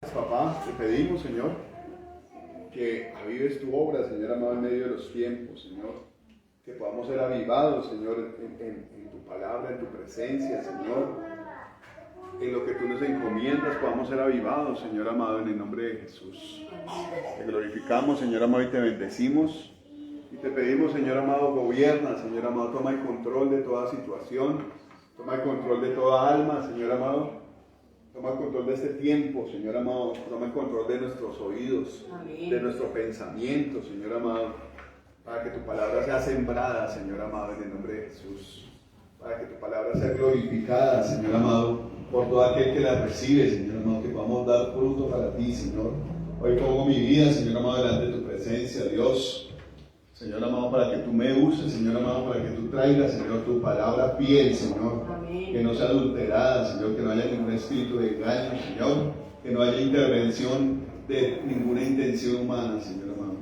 Papá, te pedimos, Señor, que avives tu obra, Señor amado, en medio de los tiempos, Señor. Que podamos ser avivados, Señor, en tu palabra, en tu presencia, Señor. En lo que tú nos encomiendas, podamos ser avivados, Señor amado, en el nombre de Jesús. Te glorificamos, Señor amado, y te bendecimos. Y te pedimos, Señor amado, gobierna, Señor amado, toma el control de toda situación, toma el control de toda alma, Señor amado. Toma el control de este tiempo, Señor amado. Toma el control de nuestros oídos, amén, de nuestro pensamiento, Señor amado. Para que tu palabra sea sembrada, Señor amado, en el nombre de Jesús. Para que tu palabra sea glorificada, Señor amado, por todo aquel que la recibe, Señor amado. Que podamos dar fruto para ti, Señor. Hoy pongo mi vida, Señor amado, delante de tu presencia, Dios. Señor amado, para que tú me uses, Señor amado, para que tú traigas, Señor, tu palabra fiel, Señor. Amén. Que no sea adulterada, Señor, que no haya ningún espíritu de engaño, Señor. Que no haya intervención de ninguna intención humana, Señor amado.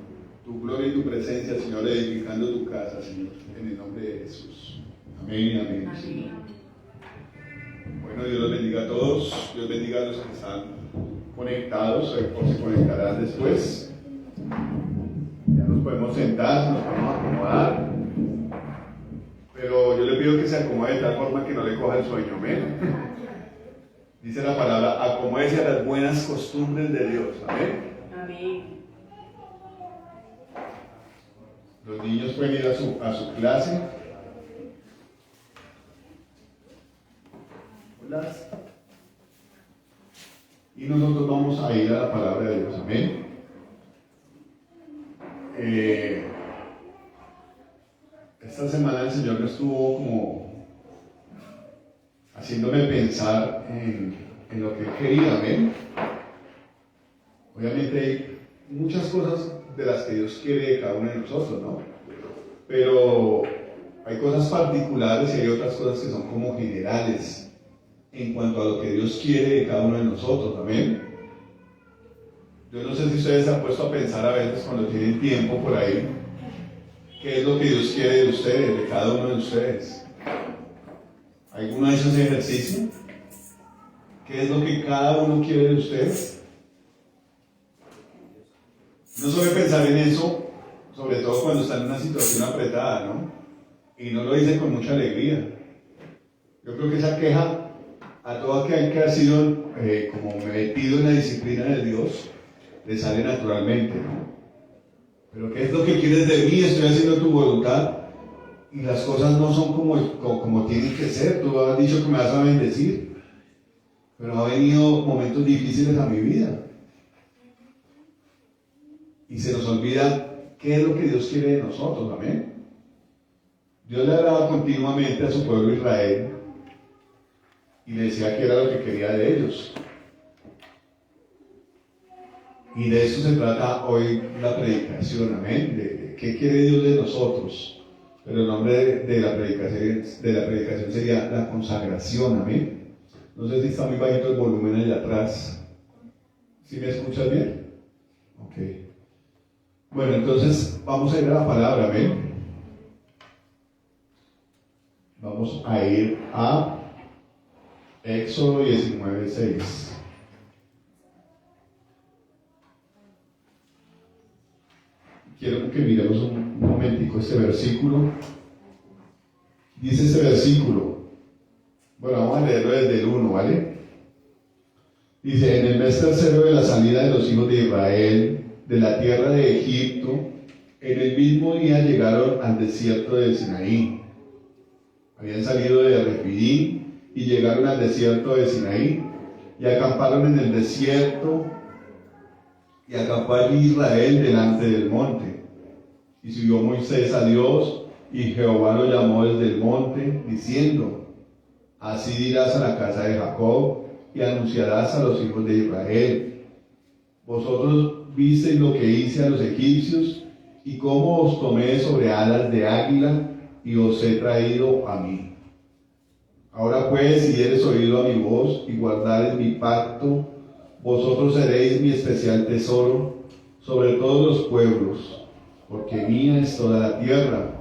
Tu gloria y tu presencia, Señor, edificando tu casa, Señor, en el nombre de Jesús. Amén y amén. Amén. Bueno, Dios los bendiga a todos. Dios bendiga a los que están conectados o se conectarán después. Ya nos podemos sentar, nos podemos acomodar, pero yo le pido que se acomode de tal forma que no le coja el sueño, amén. Dice la palabra, acomódese a las buenas costumbres de Dios, amén. Amén. Los niños pueden ir a su clase. Hola. Y nosotros vamos a ir a la palabra de Dios, amén. Esta semana el Señor me estuvo como haciéndome pensar en lo que Él quería, amén. Obviamente hay muchas cosas de las que Dios quiere de cada uno de nosotros, ¿no? Pero hay cosas particulares y hay otras cosas que son como generales en cuanto a lo que Dios quiere de cada uno de nosotros, amén. Yo no sé si ustedes se han puesto a pensar a veces cuando tienen tiempo por ahí, qué es lo que Dios quiere de ustedes, de cada uno de ustedes. ¿Alguno ha hecho ese ejercicio? ¿Qué es lo que cada uno quiere de ustedes? No suele pensar en eso, sobre todo cuando está en una situación apretada, ¿no? Y no lo dice con mucha alegría. Yo creo que esa queja a todo aquel que ha sido como metido en la disciplina de Dios, le sale naturalmente, ¿no? Pero ¿qué es lo que quieres de mí? Estoy haciendo tu voluntad y las cosas no son como tienen que ser. Tú has dicho que me vas a bendecir, pero ha venido momentos difíciles a mi vida y se nos olvida qué es lo que Dios quiere de nosotros, amén. Dios le hablaba continuamente a su pueblo Israel y le decía que era lo que quería de ellos. Y de eso se trata hoy la predicación, amén, de qué quiere Dios de nosotros. Pero el nombre de la predicación sería la consagración, amén. No sé si está muy bajito el volumen allá atrás. ¿Sí me escuchas bien? Ok. Bueno, entonces vamos a ir a la palabra, amén. Vamos a ir a Éxodo 19:6. Quiero que miremos un momentico este versículo. Dice este versículo. Bueno, vamos a leerlo desde el 1, ¿vale? Dice, en el mes tercero de la salida de los hijos de Israel de la tierra de Egipto, en el mismo día llegaron al desierto de Sinaí. Habían salido de Refidim y llegaron al desierto de Sinaí y acamparon en el desierto. Y acampó allí Israel delante del monte. Y subió Moisés a Dios, y Jehová lo llamó desde el monte, diciendo, así dirás a la casa de Jacob, y anunciarás a los hijos de Israel. Vosotros visteis lo que hice a los egipcios, y cómo os tomé sobre alas de águila, y os he traído a mí. Ahora pues, si diereis oído a mi voz, y guardareis mi pacto, vosotros seréis mi especial tesoro sobre todos los pueblos, porque mía es toda la tierra,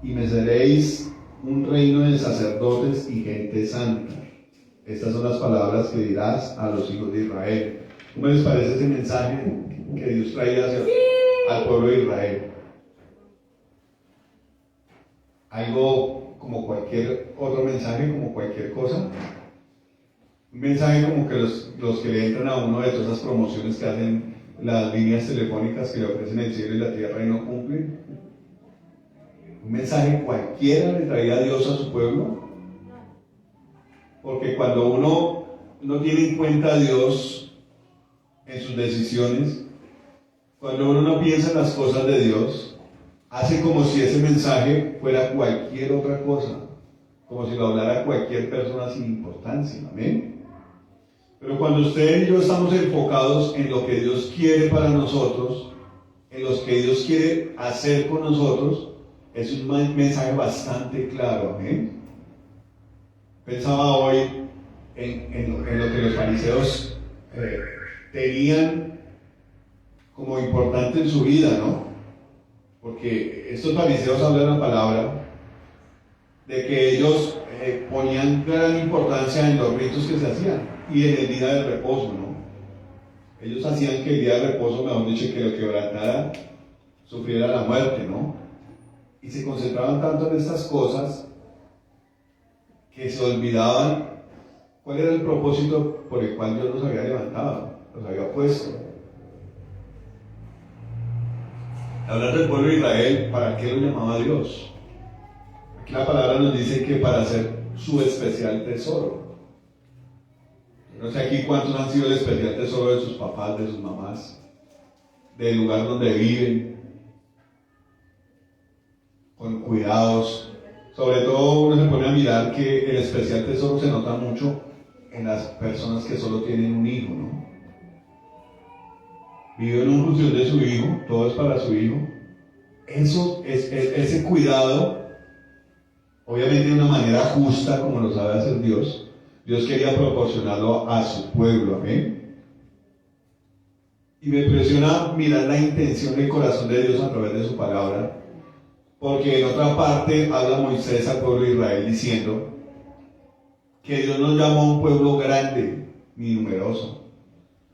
y me seréis un reino de sacerdotes y gente santa. Estas son las palabras que dirás a los hijos de Israel. ¿Cómo les parece ese mensaje que Dios traía al pueblo de Israel? Algo como cualquier otro mensaje, como cualquier cosa. Un mensaje como que los que le entran a uno de todas esas promociones que hacen las líneas telefónicas que le ofrecen el cielo y la tierra y no cumplen. Un mensaje cualquiera le traía Dios a su pueblo. Porque cuando uno no tiene en cuenta a Dios en sus decisiones, cuando uno no piensa en las cosas de Dios, hace como si ese mensaje fuera cualquier otra cosa, como si lo hablara cualquier persona sin importancia. Amén. Pero cuando usted y yo estamos enfocados en lo que Dios quiere para nosotros, en lo que Dios quiere hacer con nosotros, es un mensaje bastante claro. Amén. Pensaba hoy en lo que los fariseos tenían como importante en su vida, ¿no? Porque estos fariseos hablan la palabra de que ellos ponían gran importancia en los ritos que se hacían y en el día de reposo, ¿no? Ellos hacían que el día de reposo, mejor dicho, que lo quebrantara sufriera la muerte, ¿no? Y se concentraban tanto en estas cosas que se olvidaban cuál era el propósito por el cual Dios los había levantado, los había puesto. Hablar del pueblo de Israel, ¿para qué lo llamaba Dios? Aquí la palabra nos dice que para hacer su especial tesoro. No sé aquí cuántos han sido el especial tesoro de sus papás, de sus mamás, del lugar donde viven, con cuidados. Sobre todo uno se pone a mirar que el especial tesoro se nota mucho en las personas que solo tienen un hijo, ¿no? Viven en función de su hijo, todo es para su hijo. Eso es ese cuidado, obviamente de una manera justa, como lo sabe hacer Dios. Dios quería proporcionarlo a su pueblo, amén. Y me impresiona mirar la intención del corazón de Dios a través de su palabra. Porque en otra parte habla Moisés al pueblo de Israel diciendo que Dios nos llamó a un pueblo grande ni numeroso,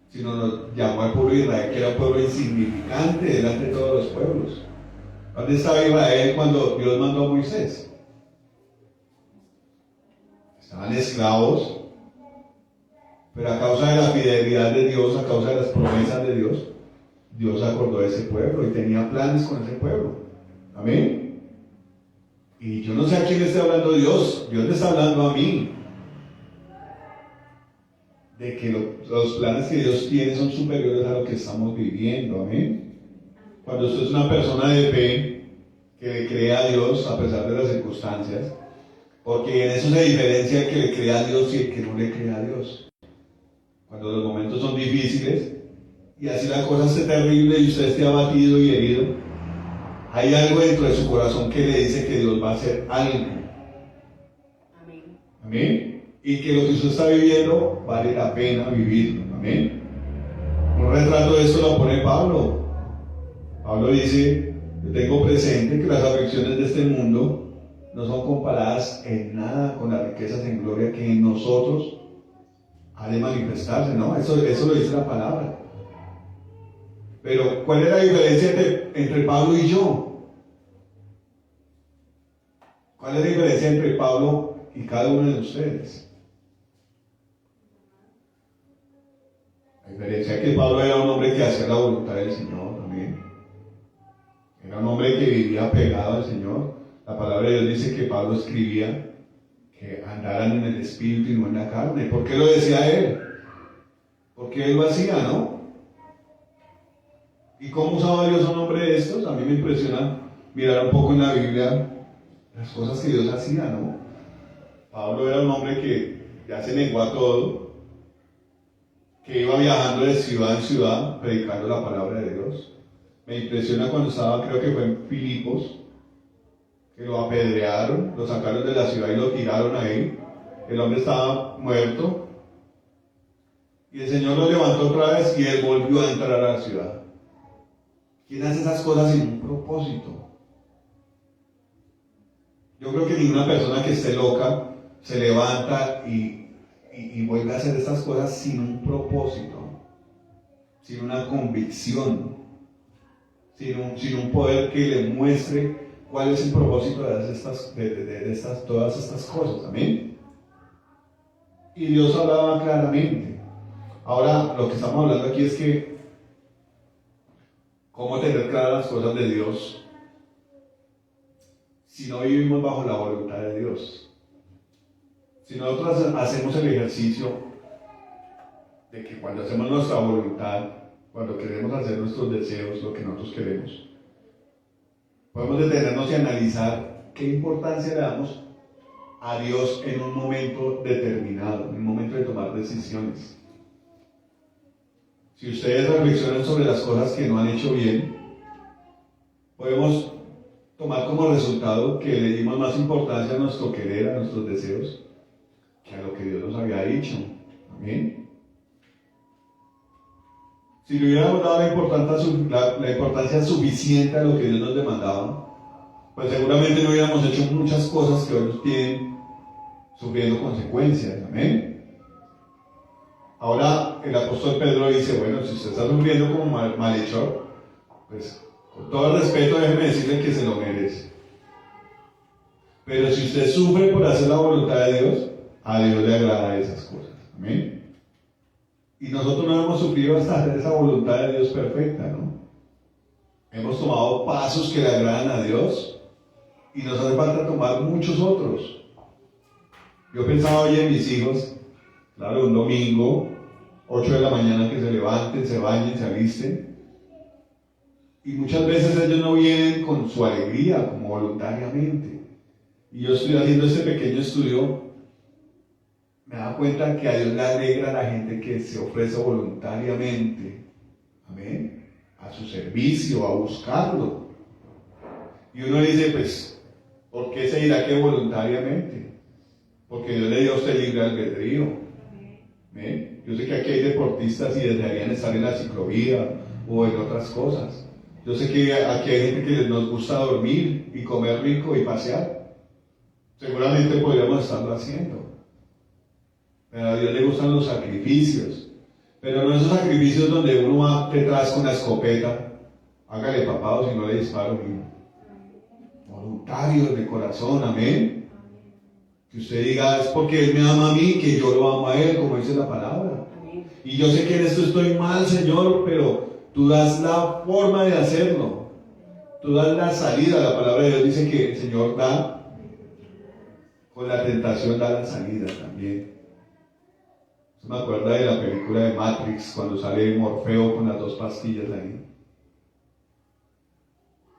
sino nos llamó al pueblo de Israel, que era un pueblo insignificante delante de todos los pueblos. ¿Dónde estaba Israel cuando Dios mandó a Moisés? Estaban esclavos, pero a causa de la fidelidad de Dios, a causa de las promesas de Dios, Dios acordó de ese pueblo y tenía planes con ese pueblo. Amén. Y yo no sé a quién le está hablando Dios. Dios le está hablando a mí. De que los planes que Dios tiene son superiores a lo que estamos viviendo. Amén. Cuando usted es una persona de fe que le cree a Dios a pesar de las circunstancias, porque en eso se diferencia el que le cree a Dios y el que no le cree a Dios. Cuando los momentos son difíciles y así la cosa esté terrible y usted esté abatido y herido, hay algo dentro de su corazón que le dice que Dios va a hacer algo. Amén. Amén. Y que lo que usted está viviendo vale la pena vivirlo. Amén. Un retrato de esto lo pone Pablo. Pablo dice: yo tengo presente que las aflicciones de este mundo no son comparadas en nada con las riquezas en gloria que en nosotros ha de manifestarse, ¿no? Eso lo dice la palabra. Pero, ¿cuál es la diferencia entre Pablo y yo? ¿Cuál es la diferencia entre Pablo y cada uno de ustedes? La diferencia es que Pablo era un hombre que hacía la voluntad del Señor también. Era un hombre que vivía pegado al Señor. La palabra de Dios dice que Pablo escribía que andaran en el espíritu y no en la carne. ¿Por qué lo decía él? Porque él lo hacía, ¿no? ¿Y cómo usaba Dios a un hombre de estos? A mí me impresiona mirar un poco en la Biblia las cosas que Dios hacía, ¿no? Pablo era un hombre que ya se negó a todo, que iba viajando de ciudad en ciudad predicando la palabra de Dios. Me impresiona cuando estaba, creo que fue en Filipos, que lo apedrearon, lo sacaron de la ciudad y lo tiraron ahí. El hombre estaba muerto y el Señor lo levantó otra vez y él volvió a entrar a la ciudad. ¿Quién hace esas cosas sin un propósito? Yo creo que ninguna persona que esté loca se levanta y y vuelve a hacer estas cosas sin un propósito, sin una convicción, sin un poder que le muestre cuál es el propósito de todas estas cosas. Amén. Y Dios hablaba claramente. Ahora, lo que estamos hablando aquí es que cómo tener claras las cosas de Dios si no vivimos bajo la voluntad de Dios. Si nosotros hacemos el ejercicio de que cuando hacemos nuestra voluntad, cuando queremos hacer nuestros deseos, lo que nosotros queremos, podemos detenernos y analizar qué importancia le damos a Dios en un momento determinado, en un momento de tomar decisiones. Si ustedes reflexionan sobre las cosas que no han hecho bien, podemos tomar como resultado que le dimos más importancia a nuestro querer, a nuestros deseos, que a lo que Dios nos había dicho. Amén. Si le hubiéramos dado la importancia suficiente a lo que Dios nos demandaba, pues seguramente no hubiéramos hecho muchas cosas que hoy nos tienen sufriendo consecuencias. Amén. Ahora el apóstol Pedro dice, bueno, si usted está sufriendo como malhechor, pues con todo el respeto déjeme decirle que se lo merece. Pero si usted sufre por hacer la voluntad de Dios, a Dios le agrada esas cosas. Amén. Y nosotros no hemos sufrido hasta hacer esa voluntad de Dios perfecta, ¿no? Hemos tomado pasos que le agradan a Dios y nos hace falta tomar muchos otros. Yo pensaba hoy en mis hijos, claro, un domingo, 8 de la mañana que se levanten, se bañen, se alisten. Y muchas veces ellos no vienen con su alegría, como voluntariamente. Y yo estoy haciendo este pequeño estudio, me da cuenta que a Dios le alegra a la gente que se ofrece voluntariamente, amén, a su servicio, a buscarlo. Y uno dice, pues, ¿por qué se dirá que voluntariamente? Porque Dios le dio a usted libre albedrío. ¿Amén? Yo sé que aquí hay deportistas y desearían estar en la ciclovía o en otras cosas. Yo sé que aquí hay gente que nos gusta dormir y comer rico y pasear. Seguramente podríamos estarlo haciendo. Pero a Dios le gustan los sacrificios. Pero no esos sacrificios donde uno va detrás con la escopeta. Hágale papá o si no le disparo, mismo. Voluntarios de corazón, amén. Que usted diga, es porque Él me ama a mí, que yo lo amo a Él, como dice la palabra. Y yo sé que en esto estoy mal, Señor, pero tú das la forma de hacerlo. Tú das la salida. La palabra de Dios dice que el Señor da, con la tentación da la salida también. ¿Se me acuerda de la película de Matrix, cuando sale Morfeo con las 2 pastillas ahí?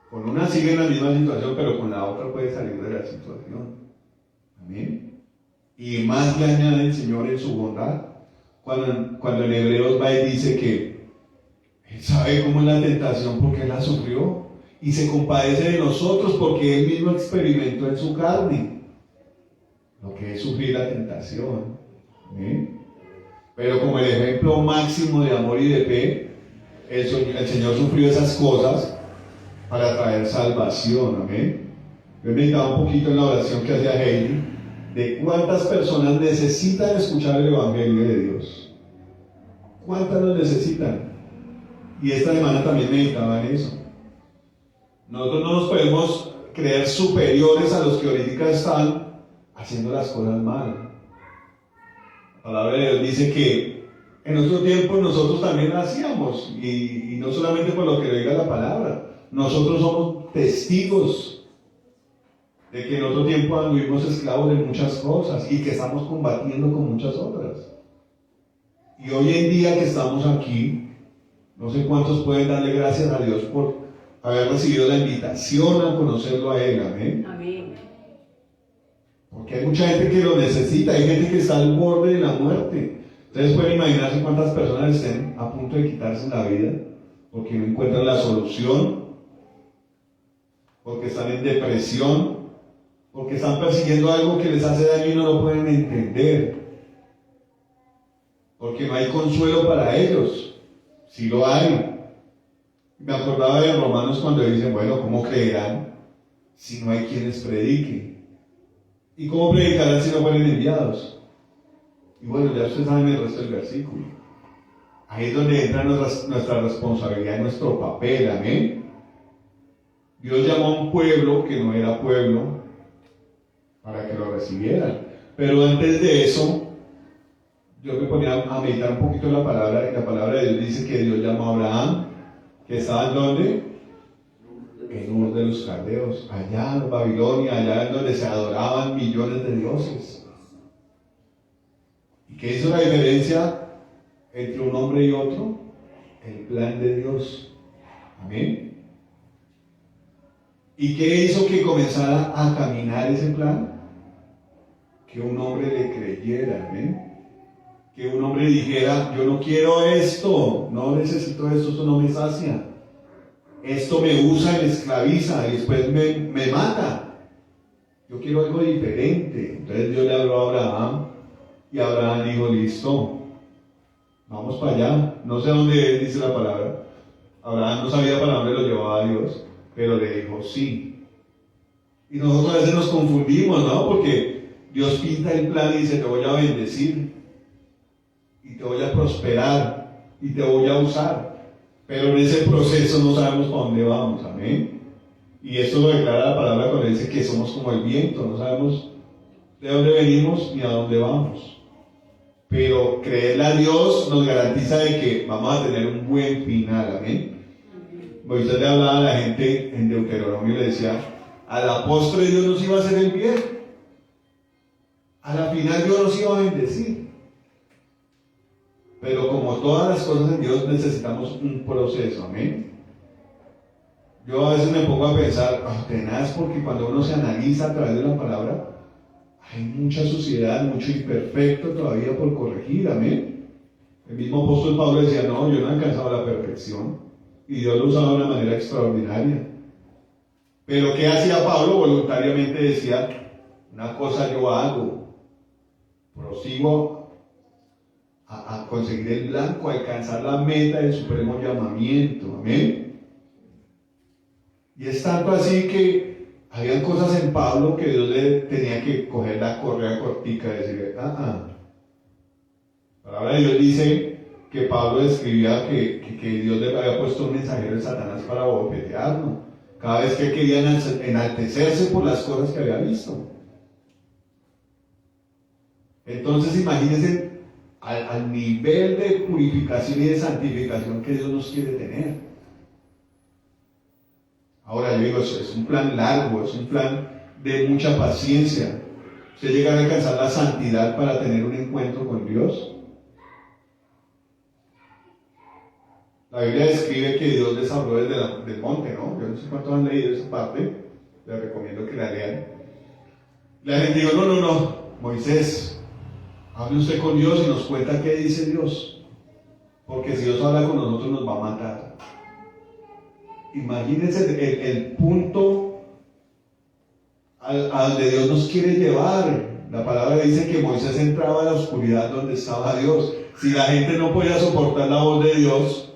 Con una sigue en la misma situación, pero con la otra puede salir de la situación. Amén. Y más le añade el Señor en su bondad. Cuando en Hebreos va y dice que Él sabe cómo es la tentación porque Él la sufrió y se compadece de nosotros porque Él mismo experimentó en su carne lo que es sufrir la tentación. ¿Amén? Pero como el ejemplo máximo de amor y de fe, el Señor sufrió esas cosas para traer salvación. Amén. Yo meditaba un poquito en la oración que hacía Heidi, de cuántas personas necesitan escuchar el Evangelio de Dios. ¿Cuántas lo necesitan? Y esta semana también meditaba en eso. Nosotros no nos podemos creer superiores a los que ahorita están haciendo las cosas mal. La palabra de Dios dice que en nuestro tiempo nosotros también hacíamos, y no solamente por lo que diga la palabra, nosotros somos testigos de que en otro tiempo anduvimos esclavos de muchas cosas y que estamos combatiendo con muchas otras. Y hoy en día que estamos aquí, no sé cuántos pueden darle gracias a Dios por haber recibido la invitación a conocerlo a Él. Amén. Amén. Porque hay mucha gente que lo necesita, hay gente que está al borde de la muerte. Ustedes pueden imaginarse cuántas personas estén a punto de quitarse la vida porque no encuentran la solución, porque están en depresión, porque están persiguiendo algo que les hace daño y no lo pueden entender, porque no hay consuelo para ellos. Sí lo hay. Me acordaba de Romanos cuando dicen, bueno, ¿cómo creerán si no hay quienes prediquen? ¿Y cómo predicarán si no fueren enviados? Y bueno, ya ustedes saben el resto del versículo. Ahí es donde entra nuestra responsabilidad, nuestro papel, amén. Dios llamó a un pueblo que no era pueblo para que lo recibieran. Pero antes de eso, yo me ponía a meditar un poquito en la palabra, y la palabra de Dios dice que Dios llamó a Abraham, que estaba en donde, en Ur de los Caldeos, allá en Babilonia, allá en donde se adoraban millones de dioses. ¿Y qué hizo la diferencia entre un hombre y otro? El plan de Dios. Amén. ¿Y qué hizo que comenzara a caminar ese plan? Que un hombre le creyera, amén. Que un hombre dijera, yo no quiero esto, no necesito esto no me sacia. Esto me usa, me esclaviza y después me mata. Yo quiero algo diferente. Entonces Dios le habló a Abraham y Abraham dijo, listo, vamos para allá. No sé dónde dice la palabra. Abraham no sabía para dónde lo llevaba Dios, pero le dijo sí. Y nosotros a veces nos confundimos, ¿no? Porque Dios pinta el plan y dice, te voy a bendecir, y te voy a prosperar, y te voy a usar. Pero en ese proceso no sabemos para dónde vamos, amén. Y esto lo declara la palabra cuando dice que somos como el viento, no sabemos de dónde venimos ni a dónde vamos. Pero creerle a Dios nos garantiza de que vamos a tener un buen final, amén. Moisés le hablaba a la gente en Deuteronomio y le decía, a la postre Dios nos iba a hacer el bien, a la final Dios nos iba a bendecir. Pero como todas las cosas en Dios necesitamos un proceso, amén. Yo a veces me pongo a pensar, tenaz, porque cuando uno se analiza a través de la palabra, hay mucha suciedad, mucho imperfecto todavía por corregir, amén. El mismo apóstol Pablo decía, no, yo no he alcanzado la perfección, y Dios lo usaba de una manera extraordinaria. Pero ¿qué hacía Pablo? Voluntariamente decía, una cosa yo hago, prosigo a conseguir el blanco, a alcanzar la meta del supremo llamamiento, amén. Y es tanto así que habían cosas en Pablo que Dios le tenía que coger la correa cortica y decirle, La palabra de Dios dice que Pablo describía que Dios le había puesto un mensajero de Satanás para bofetearlo, cada vez que quería enaltecerse por las cosas que había visto. Entonces imagínense al nivel de purificación y de santificación que Dios nos quiere tener. Ahora yo digo, es un plan largo, es un plan de mucha paciencia. Usted llegar a alcanzar la santidad para tener un encuentro con Dios. La Biblia describe que Dios les habló desde del monte, ¿no? Yo no sé cuántos han leído esa parte, les recomiendo que la lean. La gente dijo, no, Moisés, hable usted con Dios y nos cuenta qué dice Dios, porque si Dios habla con nosotros nos va a matar. Imagínense el punto a donde Dios nos quiere llevar. La palabra dice que Moisés entraba a la oscuridad donde estaba Dios. Si la gente no podía soportar la voz de Dios,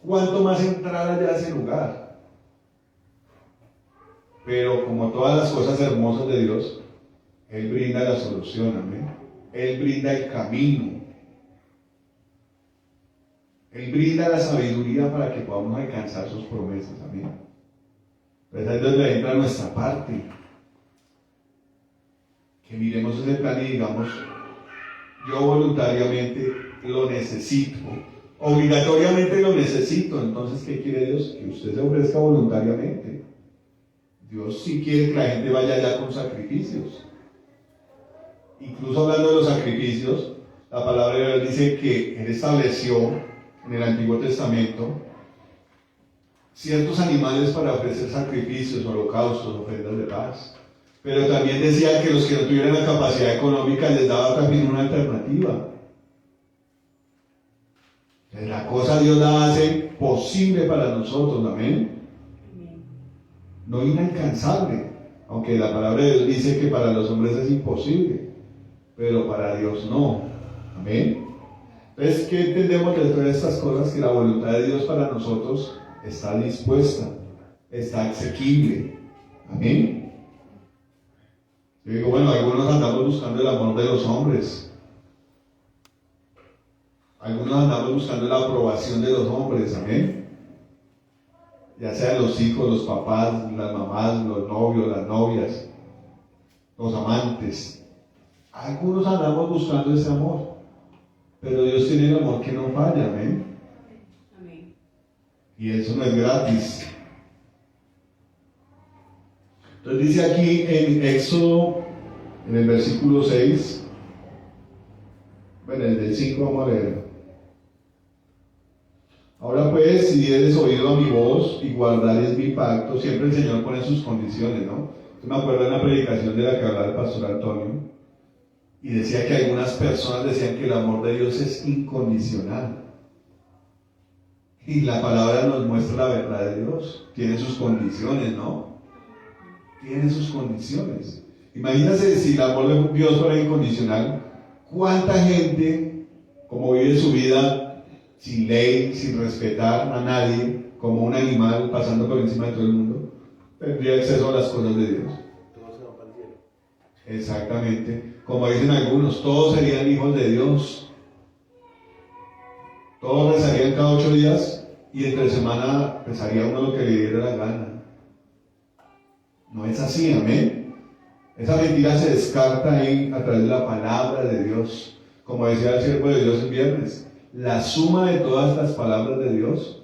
¿cuánto más entrar allá a ese lugar? Pero como todas las cosas hermosas de Dios, Él brinda la solución, amén. Él brinda el camino. Él brinda la sabiduría para que podamos alcanzar sus promesas, amén. Pues ahí es donde entra nuestra parte. Que miremos ese plan y digamos, yo voluntariamente lo necesito. Obligatoriamente lo necesito. Entonces, ¿qué quiere Dios? Que usted se ofrezca voluntariamente. Dios sí quiere que la gente vaya allá con sacrificios. Incluso hablando de los sacrificios, la palabra de Dios dice que Él estableció en el Antiguo Testamento ciertos animales para ofrecer sacrificios, holocaustos, ofrendas de paz. Pero también decía que los que no tuvieran la capacidad económica les daba también una alternativa. La cosa Dios la hace posible para nosotros, amén. No inalcanzable, aunque la palabra de Dios dice que para los hombres es imposible, pero para Dios no, amén. Entonces, ¿qué entendemos de todas estas cosas? Que la voluntad de Dios para nosotros está dispuesta, está asequible, amén. Yo digo, bueno, algunos andamos buscando el amor de los hombres, Algunos andamos buscando la aprobación de los hombres, amén. Ya sean los hijos, los papás, las mamás, los novios, las novias, los amantes. Algunos andamos buscando ese amor, pero Dios tiene el amor que no falla, amén. Amén. Y eso no es gratis. Entonces dice aquí en Éxodo, en el versículo 6, bueno, desde el 5 vamos a leerlo. Ahora pues, si dieres oído a mi voz y guardares mi pacto, siempre el Señor pone sus condiciones, ¿no? Yo me acuerdo de una predicación de la que hablaba el pastor Antonio, y decía que algunas personas decían que el amor de Dios es incondicional. Y la palabra nos muestra la verdad de Dios. Tiene sus condiciones, ¿no? Tiene sus condiciones. Imagínense si el amor de Dios fuera incondicional, ¿cuánta gente, como vive su vida sin ley, sin respetar a nadie, como un animal pasando por encima de todo el mundo, tendría acceso a las cosas de Dios? Todos se van para el cielo. Exactamente. Como dicen algunos, todos serían hijos de Dios. Todos rezarían cada 8 días y entre semana rezaría uno lo que le diera la gana. No es así, amén. Esa mentira se descarta ahí a través de la palabra de Dios. Como decía el siervo de Dios el viernes, la suma de todas las palabras de Dios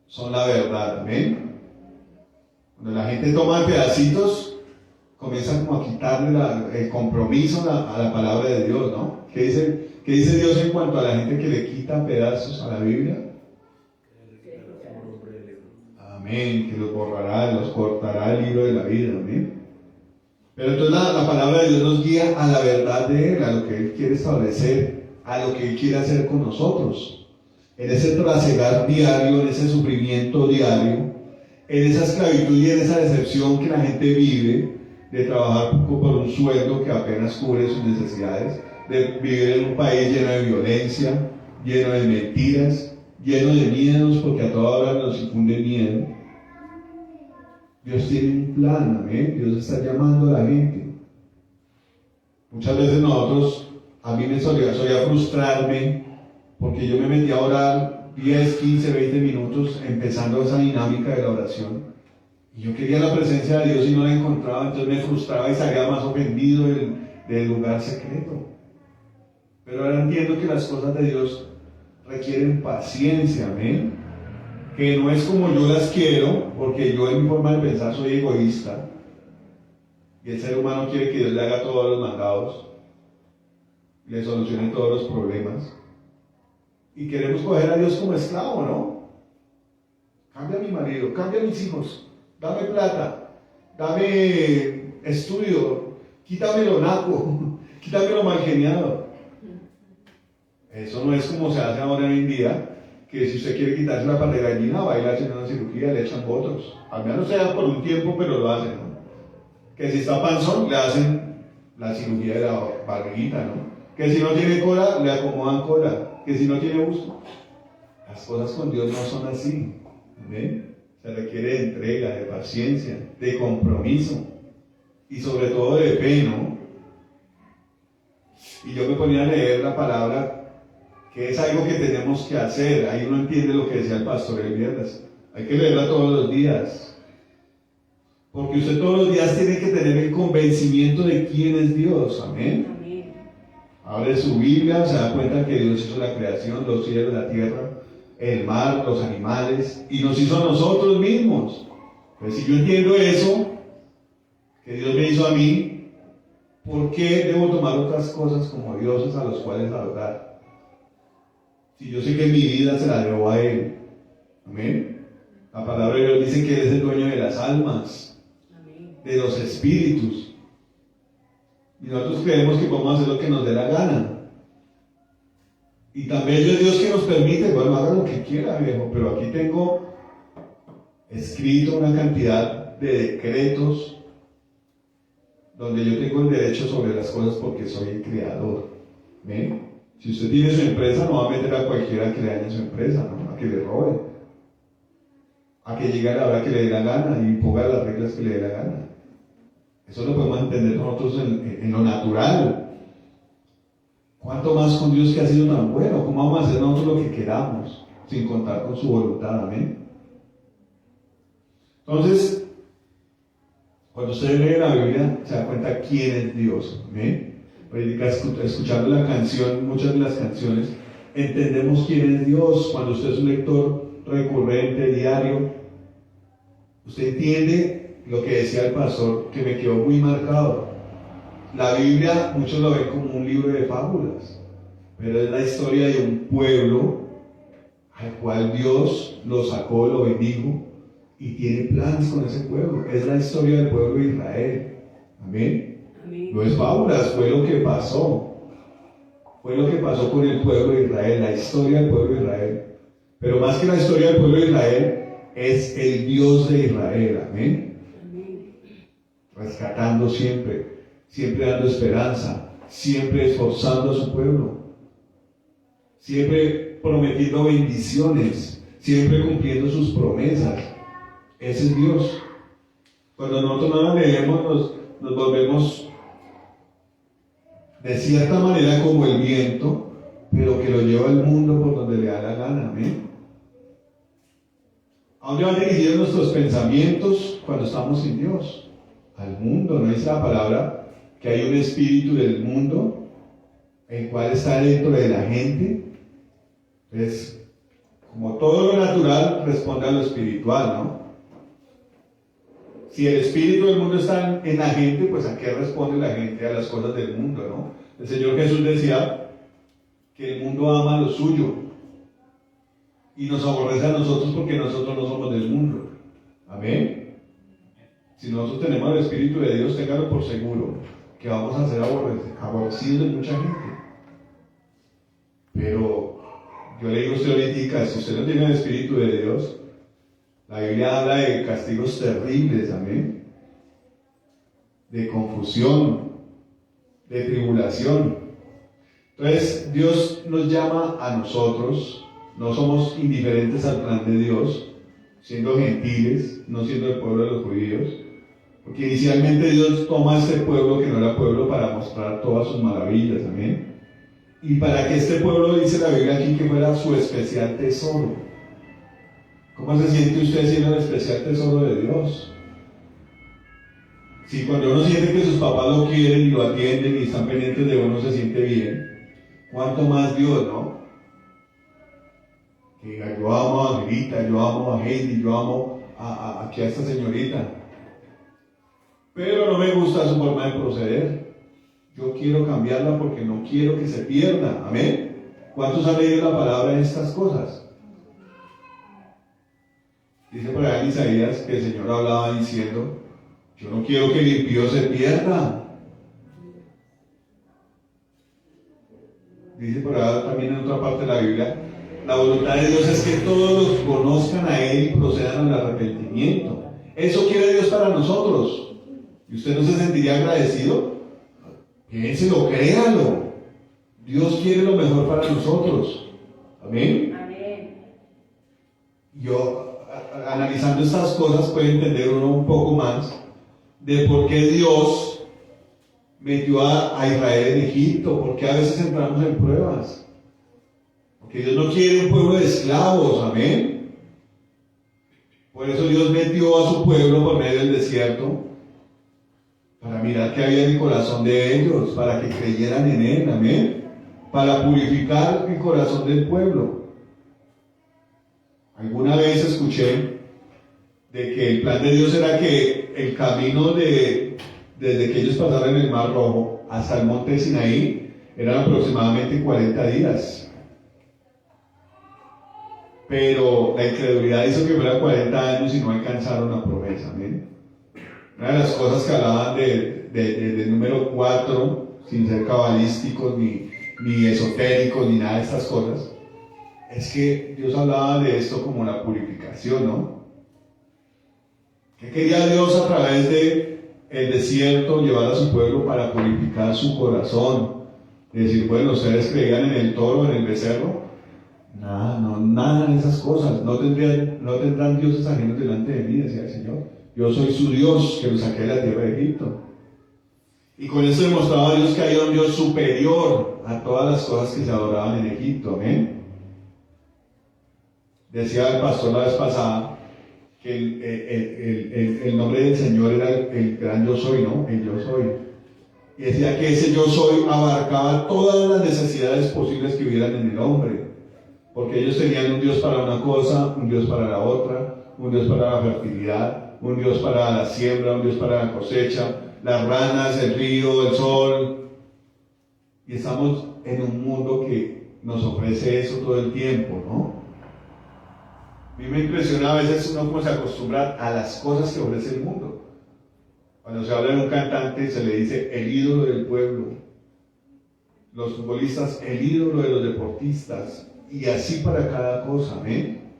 son la verdad, amén. Cuando la gente toma pedacitos, comienza como a quitarle el compromiso a la palabra de Dios, ¿no? ¿Qué dice Dios en cuanto a la gente que le quita pedazos a la Biblia? Amén, que los borrará, los cortará el libro de la vida, amén. Pero entonces la palabra de Dios nos guía a la verdad de Él, a lo que Él quiere establecer, a lo que Él quiere hacer con nosotros. En ese trasegar diario, en ese sufrimiento diario, en esa esclavitud y en esa decepción que la gente vive, de trabajar por un sueldo que apenas cubre sus necesidades, de vivir en un país lleno de violencia, lleno de mentiras, lleno de miedos, porque a toda hora nos infunde miedo. Dios tiene un plan, amén. Dios está llamando a la gente. Muchas veces nosotros, a mí me solía frustrarme, porque yo me metí a orar 10, 15, 20 minutos empezando esa dinámica de la oración. Y yo quería la presencia de Dios y no la encontraba, entonces me frustraba y salía más ofendido del lugar secreto. Pero ahora entiendo que las cosas de Dios requieren paciencia, amén. Que no es como yo las quiero, porque yo en mi forma de pensar soy egoísta. Y el ser humano quiere que Dios le haga todos los mandados, le solucione todos los problemas. Y queremos coger a Dios como esclavo, ¿no? Cambia a mi marido, cambia a mis hijos, dame plata, dame estudio, quítame lo naco, quítame lo malgeniado. Eso no es como se hace ahora en día, que si usted quiere quitarse la pata de gallina, va a ir a hacer una cirugía, le echan botox. Al menos sea por un tiempo, pero lo hacen, ¿no? Que si está panzón, le hacen la cirugía de la barriguita, ¿no? Que si no tiene cola, le acomodan cola. Que si no tiene busto. Las cosas con Dios no son así, ¿ven? Se requiere de entrega, de paciencia, de compromiso y sobre todo de fe, ¿no? Y yo me ponía a leer la palabra, que es algo que tenemos que hacer. Ahí uno entiende lo que decía el pastor el viernes. Hay que leerla todos los días. Porque usted todos los días tiene que tener el convencimiento de quién es Dios. Amén. Abre su Biblia, se da cuenta que Dios hizo la creación, los cielos, la tierra, el mar, los animales, y nos hizo a nosotros mismos. Pues si yo entiendo eso, que Dios me hizo a mí, ¿por qué debo tomar otras cosas como dioses a los cuales adorar? Si yo sé que mi vida se la debo a Él. Amén. La palabra de Dios dice que Él es el dueño de las almas, de los espíritus. Y nosotros creemos que podemos hacer lo que nos dé la gana. Y también es Dios que nos permite, bueno, haga lo que quiera, viejo, pero aquí tengo escrito una cantidad de decretos donde yo tengo el derecho sobre las cosas porque soy el creador. ¿Ven? Si usted tiene su empresa, no va a meter a cualquiera que le dañe su empresa, ¿no? A que le robe, a que llegue a la hora que le dé la gana y ponga las reglas que le dé la gana. Eso lo podemos entender nosotros en lo natural. ¿Cuánto más con Dios que ha sido tan bueno? ¿Cómo vamos a hacer nosotros lo que queramos sin contar con su voluntad? Amén. Entonces, cuando usted lee la Biblia, se da cuenta quién es Dios. Amén. Escuchando la canción, muchas de las canciones, entendemos quién es Dios. Cuando usted es un lector recurrente, diario, usted entiende lo que decía el pastor, que me quedó muy marcado. La Biblia, muchos lo ven como un libro de fábulas, pero es la historia de un pueblo al cual Dios lo sacó, lo bendijo y tiene planes con ese pueblo. Es la historia del pueblo de Israel. Amén. Amén. No es fábulas, fue lo que pasó. Fue lo que pasó con el pueblo de Israel, la historia del pueblo de Israel. Pero más que la historia del pueblo de Israel, es el Dios de Israel. Amén. Amén. Rescatando siempre, siempre dando esperanza, siempre esforzando a su pueblo, siempre prometiendo bendiciones, siempre cumpliendo sus promesas. Ese es Dios. Cuando nosotros no la leemos, nos volvemos de cierta manera como el viento, pero que lo lleva al mundo por donde le da la gana. Amén. ¿A dónde van dirigidos nuestros pensamientos cuando estamos sin Dios? Al mundo. ¿No dice la palabra que hay un espíritu del mundo, el cual está dentro de la gente? Entonces, como todo lo natural responde a lo espiritual, ¿no? Si el espíritu del mundo está en la gente, pues ¿a qué responde la gente? A las cosas del mundo, ¿no? El Señor Jesús decía que el mundo ama lo suyo y nos aborrece a nosotros porque nosotros no somos del mundo. Amén. Si nosotros tenemos el Espíritu de Dios, téngalo por seguro que vamos a ser aborrecidos de mucha gente. Pero yo le digo a usted ahorita, si usted no tiene el Espíritu de Dios, la Biblia habla de castigos terribles, amén, de confusión, de tribulación. Entonces Dios nos llama a nosotros, no somos indiferentes al plan de Dios, siendo gentiles, no siendo el pueblo de los judíos, porque inicialmente Dios toma a este pueblo que no era pueblo para mostrar todas sus maravillas, amén, y para que este pueblo, dice la Biblia aquí, que fuera su especial tesoro. ¿Cómo se siente usted siendo el especial tesoro de Dios? Si cuando uno siente que sus papás lo quieren y lo atienden y están pendientes de uno, se siente bien, ¿cuánto más Dios, no? Que diga, yo amo a Angelita, yo amo a Heidi, yo amo aquí a esta señorita, pero no me gusta su forma de proceder. Yo quiero cambiarla porque no quiero que se pierda. Amén. ¿Cuántos han leído la palabra en estas cosas? Dice por ahí en Isaías que el Señor hablaba diciendo, yo no quiero que el impío se pierda. Dice por ahí también en otra parte de la Biblia, la voluntad de Dios es que todos los conozcan a Él y procedan al arrepentimiento. Eso quiere Dios para nosotros. ¿Y usted no se sentiría agradecido? Piénselo, créalo. Dios quiere lo mejor para nosotros. Amén. Amén. Yo, analizando estas cosas, puede entender uno un poco más de por qué Dios metió a Israel en Egipto, por qué a veces entramos en pruebas. Porque Dios no quiere un pueblo de esclavos, amén. Por eso Dios metió a su pueblo por medio del desierto, para mirar qué había en el corazón de ellos, para que creyeran en Él, amén. Para purificar el corazón del pueblo. Alguna vez escuché de que el plan de Dios era que el camino desde que ellos pasaron el Mar Rojo hasta el monte Sinaí eran aproximadamente 40 días. Pero la incredulidad hizo que fueran 40 años y no alcanzaron la promesa, amén. Una de las cosas que hablaban del número 4, sin ser cabalísticos ni esotéricos ni nada de estas cosas, es que Dios hablaba de esto como la purificación, ¿no? ¿Qué quería Dios a través del desierto llevar a su pueblo para purificar su corazón? Decir, bueno, ustedes creían en el toro, en el becerro. Nada de esas cosas. No tendrán dioses ajenos delante de mí, decía el Señor. Yo soy su Dios que los saqué de la tierra de Egipto. Y con eso demostraba a Dios que había un Dios superior a todas las cosas que se adoraban en Egipto. Amén. Decía el pastor la vez pasada que el nombre del Señor era el gran yo soy, ¿no? El yo soy. Y decía que ese yo soy abarcaba todas las necesidades posibles que hubieran en el hombre. Porque ellos tenían un Dios para una cosa, un Dios para la otra, un Dios para la fertilidad, un Dios para la siembra, un Dios para la cosecha, las ranas, el río, el sol. Y estamos en un mundo que nos ofrece eso todo el tiempo, ¿no? A mí me impresiona a veces uno cómo se acostumbra a las cosas que ofrece el mundo. Cuando se habla de un cantante se le dice el ídolo del pueblo, los futbolistas el ídolo de los deportistas, y así para cada cosa, amén.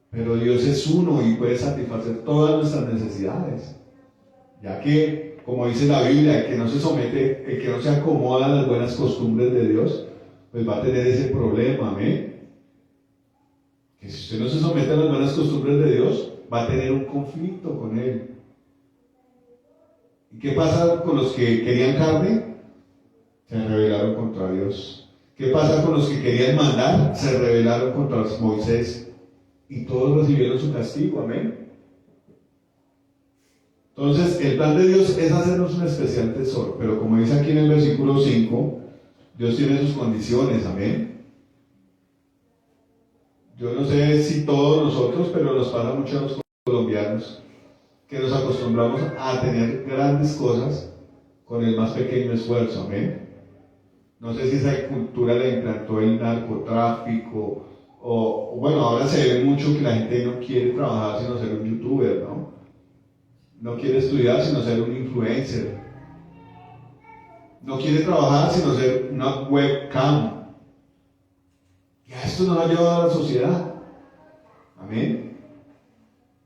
Pero Dios es uno y puede satisfacer todas nuestras necesidades, ya que, como dice la Biblia, el que no se somete, el que no se acomoda a las buenas costumbres de Dios, pues va a tener ese problema, amén. Que si usted no se somete a las buenas costumbres de Dios, va a tener un conflicto con Él. ¿Y qué pasa con los que querían carne? Se rebelaron contra Dios. ¿Qué pasa con los que querían mandar? Se rebelaron contra Moisés. Y todos recibieron su castigo, amén. Entonces, el plan de Dios es hacernos un especial tesoro, pero como dice aquí en el versículo 5, Dios tiene sus condiciones, amén. Yo no sé si todos nosotros, pero nos pasa mucho a los colombianos, que nos acostumbramos a tener grandes cosas con el más pequeño esfuerzo, amén. No sé si esa cultura la implantó el narcotráfico, o bueno, ahora se ve mucho que la gente no quiere trabajar sino ser un youtuber, ¿no? No quiere estudiar sino ser un influencer. No quiere trabajar sino ser una webcam. Y a esto nos ha llevado a la sociedad. Amén.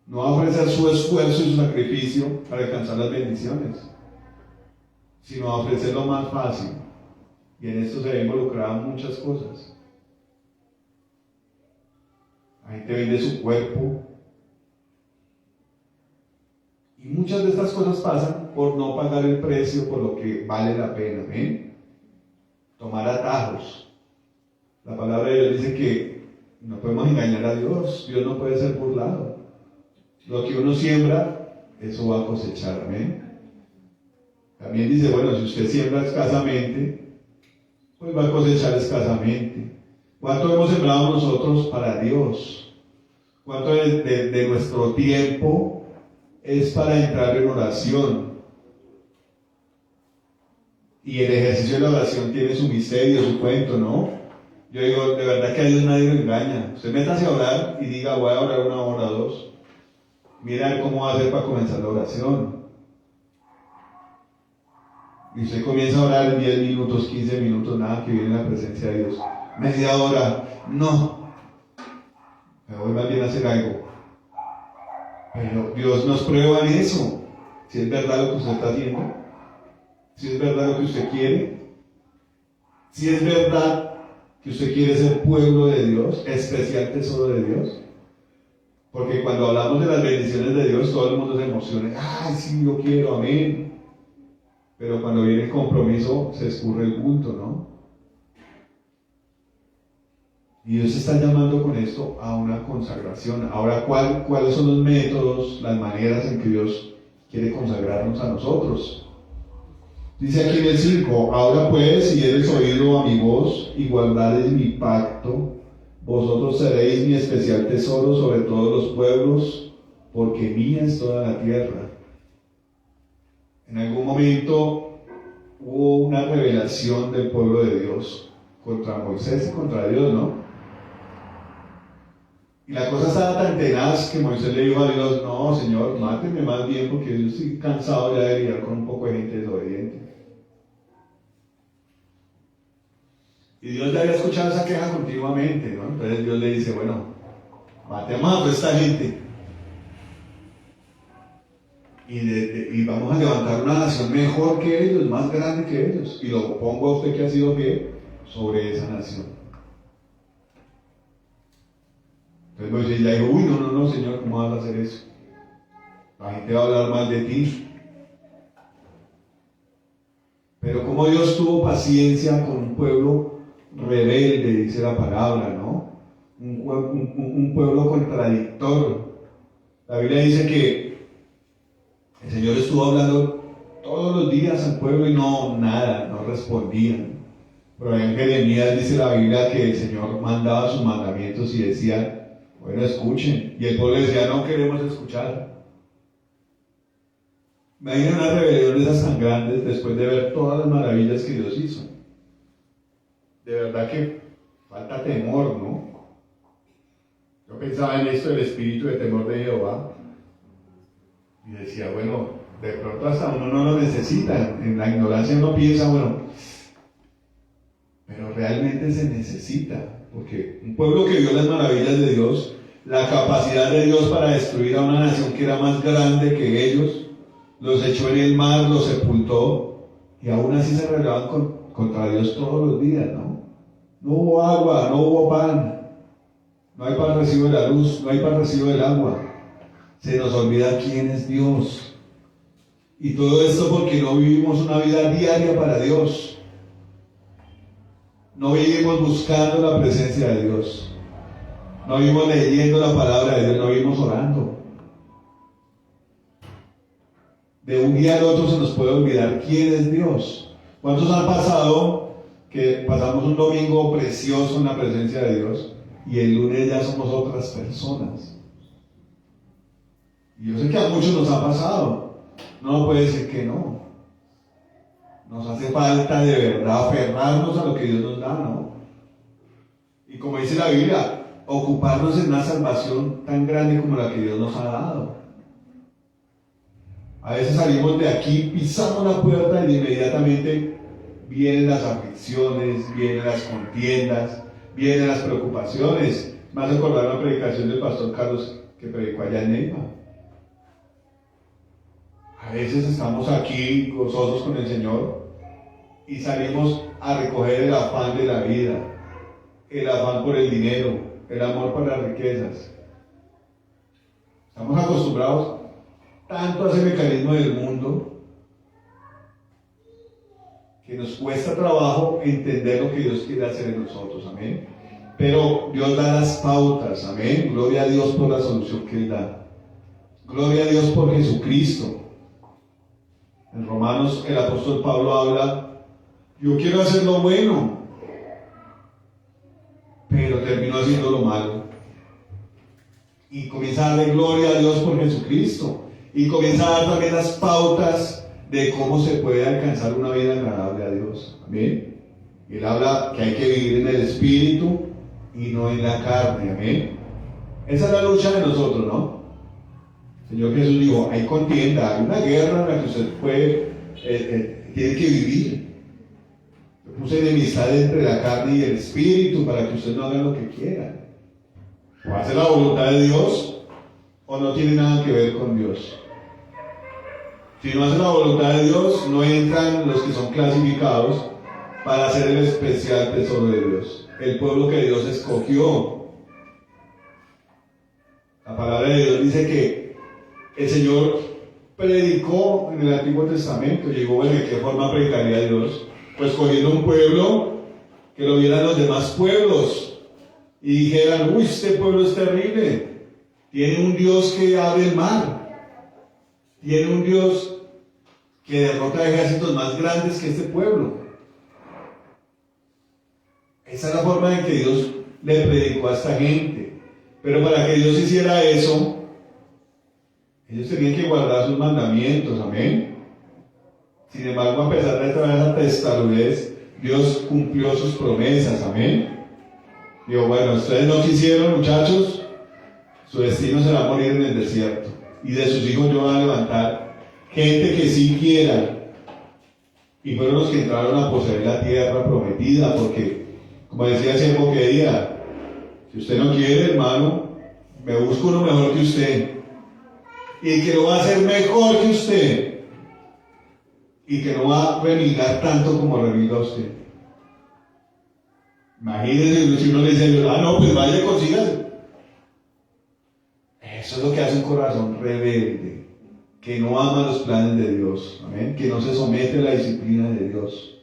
No va a ofrecer su esfuerzo y su sacrificio para alcanzar las bendiciones, sino a ofrecer lo más fácil. Y en esto se ve involucrada muchas cosas. La gente vende su cuerpo. Y muchas de estas cosas pasan por no pagar el precio por lo que vale la pena. ¿Ven? Tomar atajos. La palabra de Dios dice que no podemos engañar a Dios. Dios no puede ser burlado. Lo que uno siembra, eso va a cosechar. ¿Amén? También dice, bueno, si usted siembra escasamente, pues va a cosechar escasamente. ¿Cuánto hemos sembrado nosotros para Dios? ¿Cuánto de nuestro tiempo es para entrar en oración? Y el ejercicio de la oración tiene su misterio, su cuento, ¿no? Yo digo, de verdad que a Dios nadie lo engaña. Usted métase a orar y diga, voy a orar 1 hora o 2. Mira cómo va a hacer para comenzar la oración. Y usted comienza a orar en 10 minutos, 15 minutos, nada, que viene en la presencia de Dios. Media hora, no. Me voy más bien a hacer algo. Pero Dios nos prueba en eso. Si es verdad lo que usted está haciendo, si es verdad lo que usted quiere, si es verdad que usted quiere ser pueblo de Dios, especial tesoro de Dios. Porque cuando hablamos de las bendiciones de Dios, todo el mundo se emociona. ¡Ay, sí, yo quiero! ¡Amén! Pero cuando viene el compromiso, se escurre el bulto, ¿no? Y Dios está llamando con esto a una consagración. Ahora, ¿cuáles son los métodos, las maneras en que Dios quiere consagrarnos a nosotros? Dice aquí en el 5, ahora pues, si eres oído a mi voz y guardaréis mi pacto, vosotros seréis mi especial tesoro sobre todos los pueblos, porque mía es toda la tierra. En algún momento hubo una revelación del pueblo de Dios contra Moisés y contra Dios, ¿no? Y la cosa estaba tan tenaz que Moisés le dijo a Dios, no, Señor, máteme más bien porque yo estoy cansado ya de lidiar con un poco de gente desobediente. Y Dios ya había escuchado esa queja continuamente, ¿no? Entonces Dios le dice, bueno, matemos a toda esta gente y vamos a levantar una nación mejor que ellos, más grande que ellos, y lo pongo a usted que ha sido fiel sobre esa nación. Entonces Moisés ya dijo, uy, no, Señor, ¿cómo vas a hacer eso? La gente va a hablar mal de ti. Pero como Dios tuvo paciencia con un pueblo rebelde, dice la palabra, ¿no? Un pueblo contradictor. La Biblia dice que el Señor estuvo hablando todos los días al pueblo y no respondían. Pero en Jeremías dice la Biblia que el Señor mandaba sus mandamientos y decía, bueno, escuchen. Y el pueblo decía, no queremos escuchar. Imagina una rebelión de esas tan grandes después de ver todas las maravillas que Dios hizo. De verdad que falta temor, ¿no? Yo pensaba en esto del espíritu de temor de Jehová y decía, bueno, de pronto hasta uno no lo necesita. En la ignorancia uno piensa, bueno, pero realmente se necesita, porque un pueblo que vio las maravillas de Dios, la capacidad de Dios para destruir a una nación que era más grande que ellos, los echó en el mar, los sepultó, y aún así se rebelaban contra Dios todos los días, ¿no? No hubo agua, no hubo pan, no hay pan recibo de la luz, no hay pan recibo del agua. Se nos olvida quién es Dios. Y todo esto porque no vivimos una vida diaria para Dios. No vivimos buscando la presencia de Dios. No vivimos leyendo la palabra de Dios, no vivimos orando. De un día al otro se nos puede olvidar quién es Dios. ¿Cuántos han pasado que pasamos un domingo precioso en la presencia de Dios y el lunes ya somos otras personas? Y yo sé que a muchos nos ha pasado. No puede decir que no. Nos hace falta de verdad aferrarnos a lo que Dios nos da, ¿no? Y como dice la Biblia, ocuparnos en una salvación tan grande como la que Dios nos ha dado. A veces salimos de aquí, pisamos la puerta y inmediatamente vienen las aflicciones, vienen las contiendas, vienen las preocupaciones. Me hace acordar una predicación del pastor Carlos que predicó allá en Neiva. A veces estamos aquí gozosos con el Señor y salimos a recoger el afán de la vida, el afán por el dinero, el amor por las riquezas. Estamos acostumbrados tanto a ese mecanismo del mundo que nos cuesta trabajo entender lo que Dios quiere hacer en nosotros, amén. Pero Dios da las pautas, amén. Gloria a Dios por la solución que Él da. Gloria a Dios por Jesucristo. En Romanos el apóstol Pablo habla, yo quiero hacer lo bueno, pero termino haciendo lo malo. Y comienza a darle gloria a Dios por Jesucristo. Y comienza a dar también las pautas de cómo se puede alcanzar una vida agradable a Dios. Amén. Y él habla que hay que vivir en el Espíritu y no en la carne. Amén. Esa es la lucha de nosotros, ¿no? El Señor Jesús dijo, hay contienda, hay una guerra en la que usted tiene que vivir. Yo puse enemistad entre la carne y el Espíritu para que usted no haga lo que quiera. O hace la voluntad de Dios o no tiene nada que ver con Dios. Si no hace la voluntad de Dios, no entran los que son clasificados para hacer el especial tesoro de Dios, el pueblo que Dios escogió. La palabra de Dios dice que el Señor predicó en el Antiguo Testamento. Llegó, bueno, ¿de qué forma predicaría Dios? Pues cogiendo un pueblo que lo vieran los demás pueblos y dijeran, uy, este pueblo es terrible, tiene un Dios que abre el mar, tiene un Dios que derrota ejércitos más grandes que este pueblo. Esa es la forma en que Dios le predicó a esta gente. Pero para que Dios hiciera eso, ellos tenían que guardar sus mandamientos, amén. Sin embargo, a pesar de toda esa testarudez, Dios cumplió sus promesas, amén. Digo, bueno, ustedes no quisieron, muchachos, su destino será morir en el desierto. Y de sus hijos yo voy a levantar gente que sí quiera. Y fueron los que entraron a poseer la tierra prometida, porque, como decía ese época que día, si usted no quiere, hermano, me busco uno mejor que usted, y que lo va a hacer mejor que usted, y que no va a remilgar tanto como remilga usted. Imagínense si uno le dice, no, pues vaya y consígase. Eso es lo que hace un corazón rebelde. que no ama los planes de Dios, amén, que no se somete a la disciplina de Dios.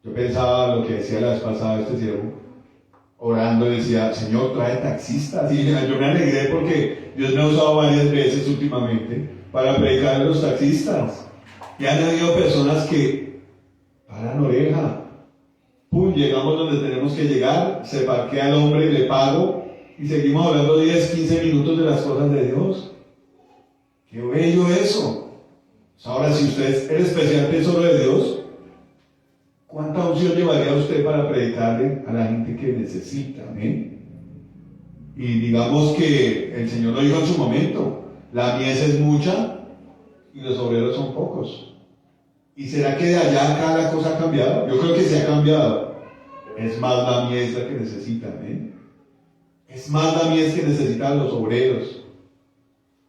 Yo pensaba lo que decía la vez pasada este siervo, orando, decía, Señor, trae taxistas. Y yo me alegré porque Dios me ha usado varias veces últimamente para predicar a los taxistas. Y han habido personas que paran oreja. Pum, llegamos donde tenemos que llegar, se parquea el hombre y le pago, y seguimos hablando 10, 15 minutos de las cosas de Dios. ¡Qué bello eso! Ahora, si usted es el especial tesoro de Dios, ¿cuánta unción llevaría usted para predicarle a la gente que necesita? ¿Eh? Y digamos que el Señor lo dijo en su momento, la mies es mucha y los obreros son pocos. ¿Y será que de allá a acá la cosa ha cambiado? Yo creo que se ha cambiado. Es más la mies la que necesitan, ¿eh? Es más la mies que necesitan los obreros.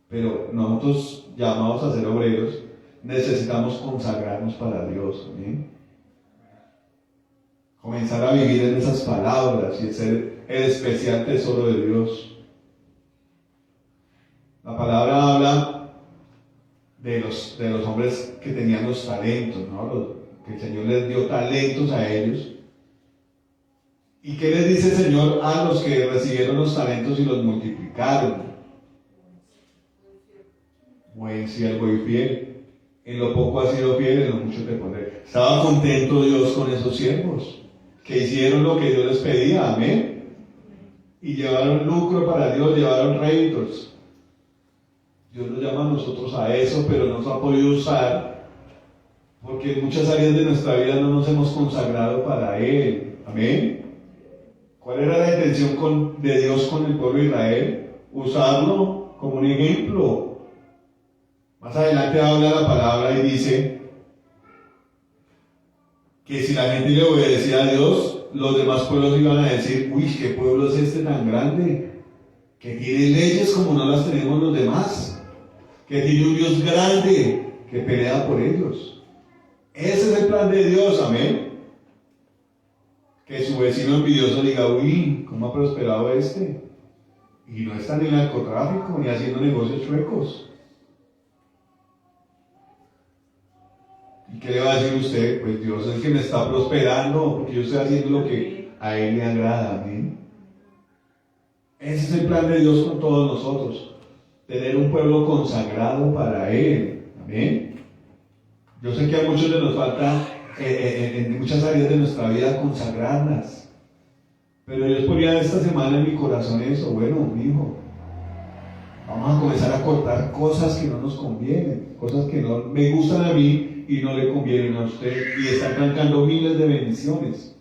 Pero nosotros, llamados a ser obreros, necesitamos consagrarnos para Dios, ¿eh? Comenzar a vivir en esas palabras y ser el especial tesoro de Dios. La palabra habla de los hombres que tenían los talentos, ¿no? Que el Señor les dio talentos a ellos. ¿Y qué les dice el Señor a los que recibieron los talentos y los multiplicaron? Buen siervo y fiel. En lo poco has sido fiel, en lo mucho te pondré. Estaba contento Dios con esos siervos que hicieron lo que Dios les pedía, amén. Y llevaron lucro para Dios, llevaron réditos. Dios nos llama a nosotros a eso, pero nos ha podido usar porque en muchas áreas de nuestra vida no nos hemos consagrado para Él, amén. ¿Cuál era la intención de Dios con el pueblo de Israel? Usarlo como un ejemplo. Más adelante habla la palabra y dice que si la gente le obedecía a Dios, los demás pueblos iban a decir, uy, ¿qué pueblo es este tan grande? Que tiene leyes como no las tenemos los demás, que tiene un Dios grande que pelea por ellos. Ese es el plan de Dios, amén. Que su vecino envidioso diga, uy, ¿cómo ha prosperado este? Y no está ni en narcotráfico, ni haciendo negocios chuecos. ¿Y qué le va a decir usted? Pues Dios es el que me está prosperando, porque yo estoy haciendo lo que a Él le agrada, amén. Ese es el plan de Dios con todos nosotros, tener un pueblo consagrado para Él, amén. Yo sé que a muchos les nos falta en muchas áreas de nuestra vida consagrarlas, pero Dios ponía esta semana en mi corazón eso, bueno, mi hijo, vamos a comenzar a cortar cosas que no nos convienen, cosas que no me gustan a mí y no le convienen a usted, y están arrancando miles de bendiciones.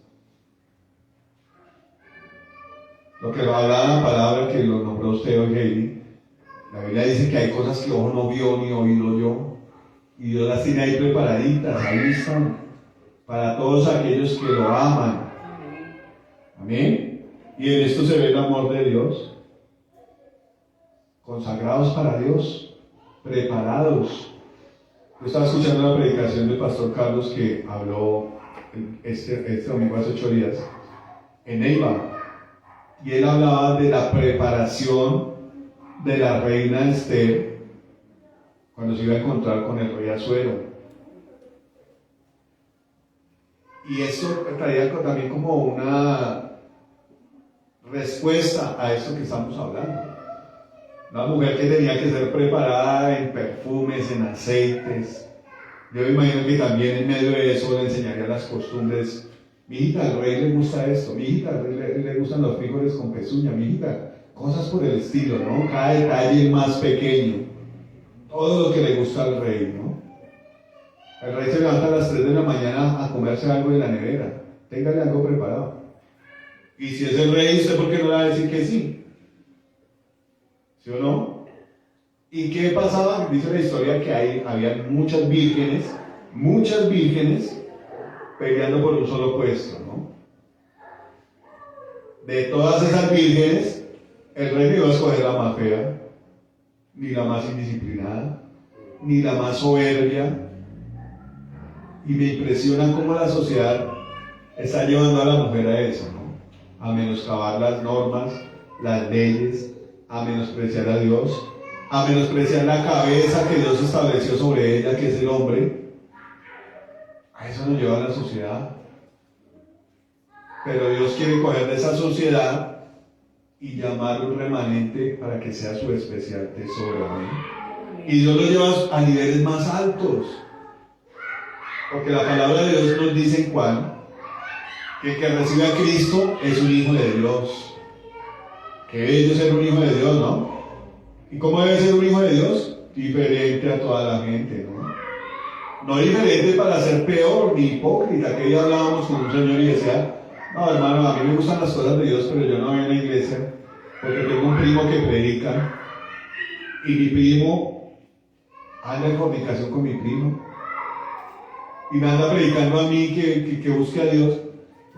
Lo que habla la palabra que lo nombró usted hoy, Heidi, la Biblia dice que hay cosas que ojo no vio ni oído oyó, y Dios las tiene ahí preparaditas, ahí están, para todos aquellos que lo aman. Amén. Y en esto se ve el amor de Dios. Consagrados para Dios, preparados. Yo estaba escuchando la predicación del pastor Carlos que habló este domingo hace 8 días en Neiva, y él hablaba de la preparación de la reina Esther cuando se iba a encontrar con el rey Asuero. Y esto traía también como una respuesta a esto que estamos hablando. Una mujer que tenía que ser preparada en perfumes, en aceites. Yo me imagino que también en medio de eso le enseñaría las costumbres. Mijita, al rey le gusta esto. Mijita, al rey le gustan los frijoles con pezuña. Mijita, cosas por el estilo, ¿no? Cada detalle más pequeño. Todo lo que le gusta al rey, ¿no? El rey se levanta a las 3 de la mañana a comerse algo de la nevera. Téngale algo preparado. Y si es el rey, ¿usted por qué no le va a decir que sí? ¿Sí o no? ¿Y qué pasaba? Dice la historia que había muchas vírgenes peleando por un solo puesto, ¿no? De todas esas vírgenes, el rey no iba a escoger la más fea, ni la más indisciplinada, ni la más soberbia. Y me impresiona cómo la sociedad está llevando a la mujer a eso, ¿no? A menoscabar las normas, las leyes, a menospreciar a Dios. a menospreciar la cabeza que Dios estableció sobre ella, que es el hombre. A eso nos lleva la sociedad. Pero Dios quiere coger de esa sociedad y llamar un remanente para que sea su especial tesoro. ¿Amén? Y Dios lo lleva a niveles más altos. Porque la palabra de Dios nos dice en Juan que el que recibe a Cristo es un hijo de Dios. Qué bello ser un hijo de Dios, ¿no? ¿Y cómo debe ser un hijo de Dios? Diferente a toda la gente, ¿no? No diferente para ser peor ni hipócrita. Que ya hablábamos con un señor y decía: no, hermano, a mí me gustan las cosas de Dios, pero yo no voy a la iglesia porque tengo un primo que predica y mi primo anda en fornicación con mi primo y me anda predicando a mí que busque a Dios.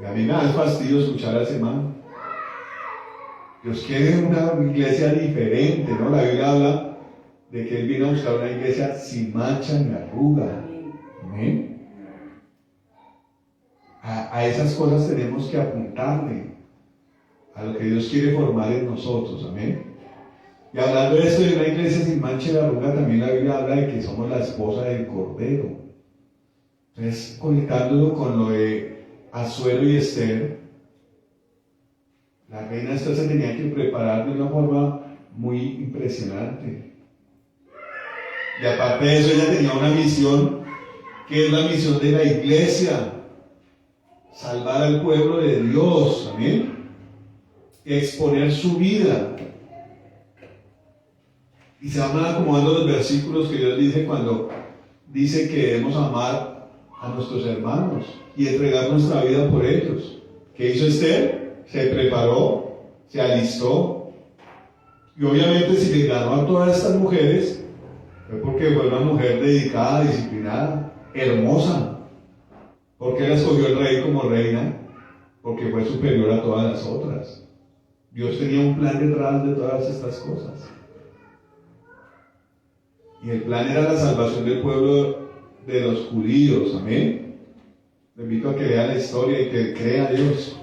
Y a mí me da fastidio escuchar a ese man. Dios quiere una iglesia diferente, ¿no? La Biblia habla de que Él vino a buscar una iglesia sin mancha ni arruga. Amén. A esas cosas tenemos que apuntarle, a lo que Dios quiere formar en nosotros. Amén. Y hablando de esto de una iglesia sin mancha ni arruga, también la Biblia habla de que somos la esposa del Cordero. Entonces, conectándolo con lo de Asuero y Esther, la reina Esther se tenía que preparar de una forma muy impresionante. Y aparte de eso, ella tenía una misión, que es la misión de la iglesia: salvar al pueblo de Dios, amén, y exponer su vida. Y se van acomodando los versículos que Dios dice cuando dice que debemos amar a nuestros hermanos y entregar nuestra vida por ellos. ¿Qué hizo Esther? Se preparó, se alistó, y obviamente si le ganó a todas estas mujeres fue porque fue una mujer dedicada, disciplinada, hermosa. ¿Por qué la escogió el rey como reina? Porque fue superior a todas las otras. Dios tenía un plan detrás de todas estas cosas, y el plan era la salvación del pueblo de los judíos. Amén. Le invito a que lea la historia y que crea a Dios.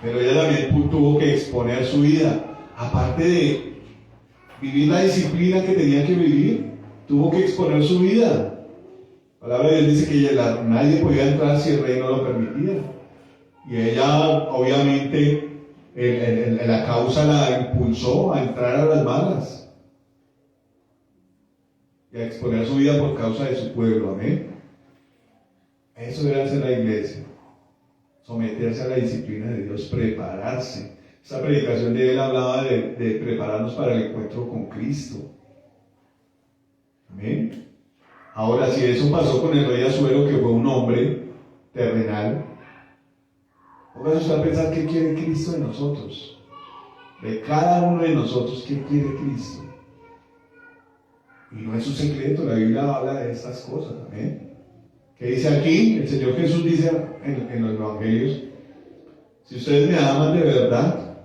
Pero ella también tuvo que exponer su vida. Aparte de vivir la disciplina que tenía que vivir, tuvo que exponer su vida. La palabra de Dios dice que nadie podía entrar si el rey no lo permitía. Y ella, obviamente, la causa la impulsó a entrar a las malas y a exponer su vida por causa de su pueblo. Amén. Eso debe hacer la iglesia: someterse a la disciplina de Dios, prepararse. Esta predicación de él hablaba de prepararnos para el encuentro con Cristo. Amén. Ahora, si eso pasó con el rey Asuero, que fue un hombre terrenal, póngase usted a pensar qué quiere Cristo de nosotros. De cada uno de nosotros, ¿qué quiere Cristo? Y no es un secreto, la Biblia habla de estas cosas. Amén. ¿Qué dice aquí? El Señor Jesús dice en los evangelios: si ustedes me aman de verdad,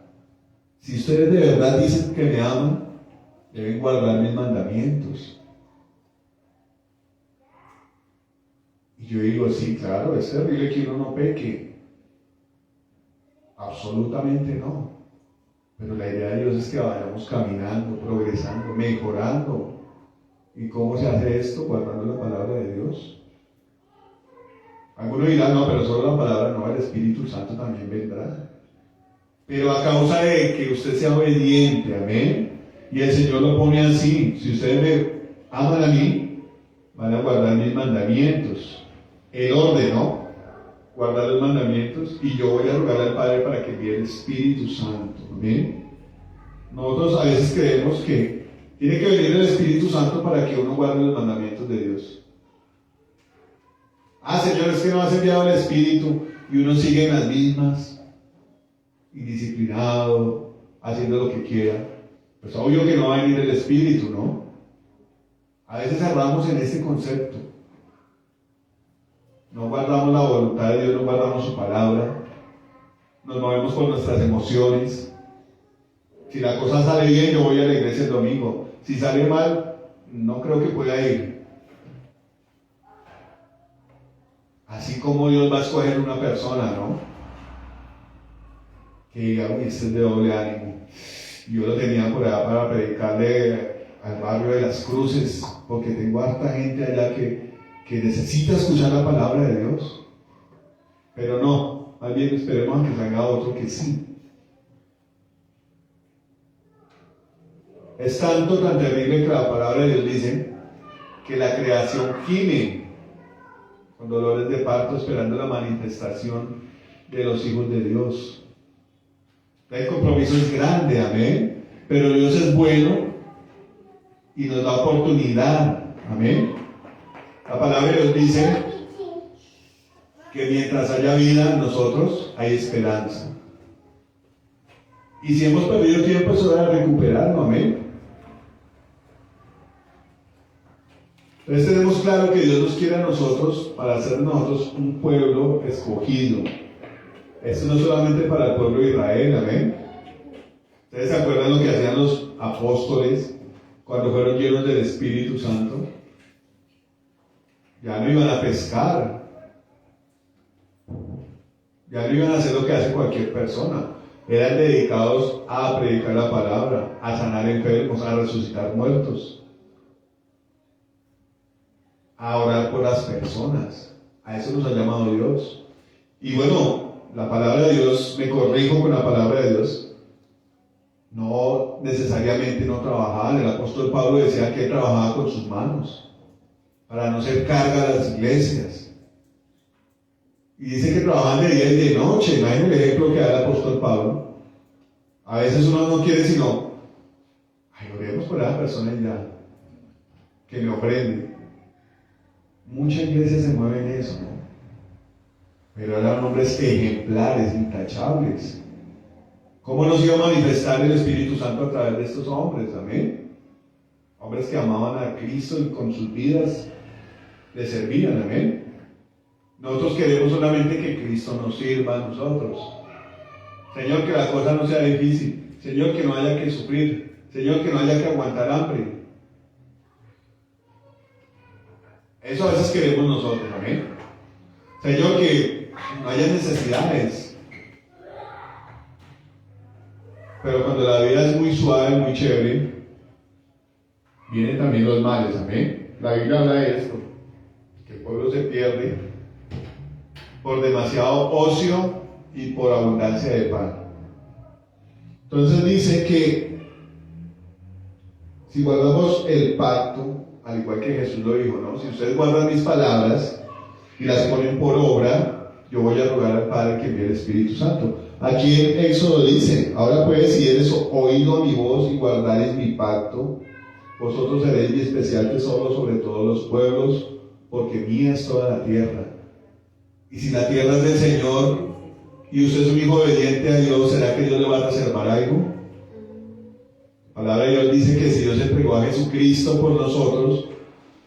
si ustedes de verdad dicen que me aman, deben guardar mis mandamientos. Y yo digo: sí, claro, es terrible que uno no peque. Absolutamente no. Pero la idea de Dios es que vayamos caminando, progresando, mejorando. ¿Y cómo se hace esto? Guardando la palabra de Dios. Algunos dirán: no, pero solo la palabra no, el Espíritu Santo también vendrá. Pero a causa de que usted sea obediente, amén, y el Señor lo pone así: si ustedes me aman a mí, van a guardar mis mandamientos. El orden, ¿no? Guardar los mandamientos, y yo voy a rogar al Padre para que envíe el Espíritu Santo, amén. Nosotros a veces creemos que tiene que venir el Espíritu Santo para que uno guarde los mandamientos de Dios. Señor, es que no has enviado el Espíritu, y uno sigue en las mismas, indisciplinado, haciendo lo que quiera. Pues obvio que no va a venir el Espíritu, ¿no? A veces cerramos en este concepto. No guardamos la voluntad de Dios, no guardamos su palabra, nos movemos por nuestras emociones. Si la cosa sale bien, yo voy a la iglesia el domingo. Si sale mal, no creo que pueda ir. Así como Dios va a escoger una persona, ¿no? Que diga: uy, este es de doble ánimo. Yo lo tenía por allá para predicarle al barrio de Las Cruces, porque tengo harta gente allá que necesita escuchar la palabra de Dios. Pero no, más bien esperemos a que salga otro que sí. Es tan terrible que la palabra de Dios dice que la creación gime con dolores de parto esperando la manifestación de los hijos de Dios. El compromiso es grande, amén, pero Dios es bueno y nos da oportunidad, amén. La palabra de Dios dice que mientras haya vida en nosotros hay esperanza. Y si hemos perdido tiempo es hora de recuperarlo, amén. Entonces tenemos claro que Dios nos quiere a nosotros para hacer de nosotros un pueblo escogido. Esto no solamente para el pueblo de Israel, amén. ¿Ustedes se acuerdan lo que hacían los apóstoles cuando fueron llenos del Espíritu Santo? Ya no iban a pescar, ya no iban a hacer lo que hace cualquier persona. Eran dedicados a predicar la palabra, a sanar enfermos, a resucitar muertos, a orar por las personas. A eso nos ha llamado Dios. Y bueno, la palabra de Dios, me corrijo con la palabra de Dios, no necesariamente no trabajaban. El apóstol Pablo decía que él trabajaba con sus manos para no ser carga a las iglesias. Y dice que trabajaban de día y de noche. Imaginen el ejemplo que da el apóstol Pablo. A veces uno no quiere sino, oremos por esa persona y ya, que me ofrende. Muchas iglesias se mueven en eso, ¿no? Pero eran hombres ejemplares, intachables. ¿Cómo nos iba a manifestar el Espíritu Santo a través de estos hombres? Amén. Hombres que amaban a Cristo y con sus vidas le servían, amén. Nosotros queremos solamente que Cristo nos sirva a nosotros. Señor, que la cosa no sea difícil. Señor, que no haya que sufrir. Señor, que no haya que aguantar hambre. Eso a veces queremos nosotros, amén. Señor, que no haya necesidades. Pero cuando la vida es muy suave, muy chévere, vienen también los males, amén. La Biblia habla de esto, que el pueblo se pierde por demasiado ocio y por abundancia de pan. Entonces dice que si guardamos el pacto, al igual que Jesús lo dijo, ¿no? Si ustedes guardan mis palabras y las ponen por obra, yo voy a rogar al Padre que envíe el Espíritu Santo. Aquí en Éxodo dice, ahora pues si eres oído a mi voz y guardaréis mi pacto, vosotros seréis mi especial tesoro sobre todos los pueblos, porque mía es toda la tierra. Y si la tierra es del Señor y usted es un hijo obediente a Dios, ¿será que Dios le va a reservar algo? La palabra de Dios dice que si Dios entregó a Jesucristo por nosotros,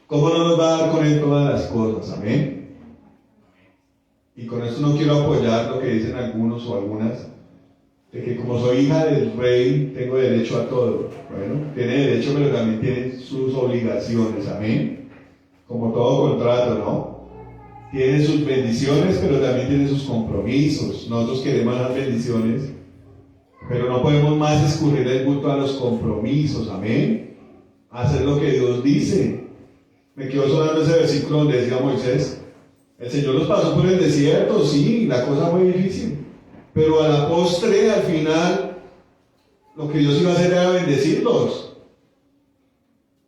¿cómo no nos va a dar con Él todas las cosas? Amén. Y con esto no quiero apoyar lo que dicen algunos o algunas, de que como soy hija del rey, tengo derecho a todo. Bueno, tiene derecho, pero también tiene sus obligaciones. Amén. Como todo contrato, ¿no? Tiene sus bendiciones, pero también tiene sus compromisos. Nosotros queremos las bendiciones, pero no podemos más escurrir el bulto a los compromisos, amén. Hacer lo que Dios dice. Me quedó sonando ese versículo donde decía Moisés, el Señor los pasó por el desierto, sí, la cosa fue difícil, pero a la postre, al final, lo que Dios iba a hacer era bendecirlos.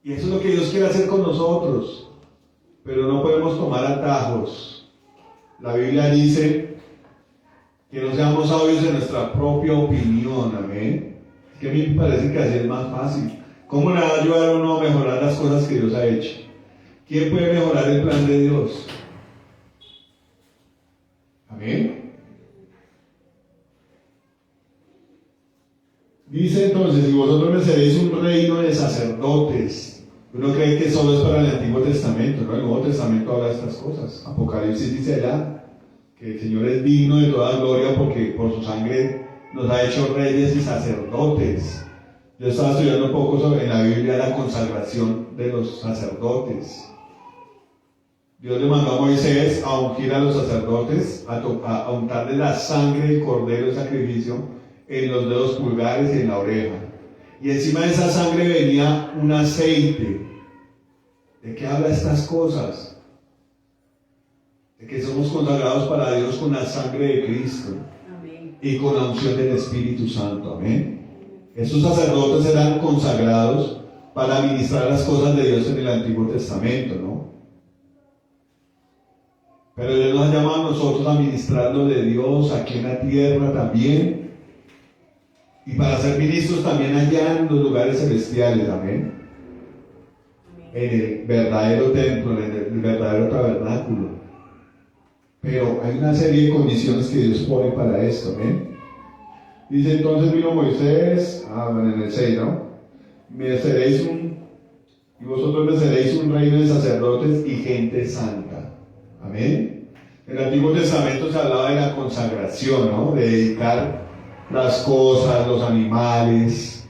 Y eso es lo que Dios quiere hacer con nosotros. Pero no podemos tomar atajos. La Biblia dice que no seamos sabios en nuestra propia opinión, amén. Es que a mí me parece que así es más fácil. ¿Cómo le va a ayudar a uno a mejorar las cosas que Dios ha hecho? ¿Quién puede mejorar el plan de Dios? Amén. Dice entonces, y vosotros me seréis un reino de sacerdotes. Uno cree que solo es para el Antiguo Testamento, ¿no? El Nuevo Testamento habla de estas cosas. Apocalipsis dice allá que el Señor es digno de toda gloria porque por su sangre nos ha hecho reyes y sacerdotes. Yo estaba estudiando un poco sobre en la Biblia la consagración de los sacerdotes. Dios le mandó a Moisés a ungir a los sacerdotes, a untarle la sangre del cordero de sacrificio en los dedos pulgares y en la oreja. y encima de esa sangre venía un aceite. ¿De qué habla estas cosas? De que somos consagrados para Dios con la sangre de Cristo. Amén. Y con la unción del Espíritu Santo. Amén. Estos sacerdotes eran consagrados para ministrar las cosas de Dios en el Antiguo Testamento, ¿no? Pero Dios nos ha llamado a nosotros a ministrar lo de Dios aquí en la tierra también, y para ser ministros también allá en los lugares celestiales. Amén. En el verdadero templo, en el verdadero tabernáculo. Pero hay una serie de condiciones que Dios pone para esto. Amén. Dice: entonces vino Moisés, bueno, en el 6, ¿no? Y vosotros me seréis un reino de sacerdotes y gente santa. Amén. En el Antiguo Testamento se hablaba de la consagración, ¿no? De dedicar las cosas, los animales,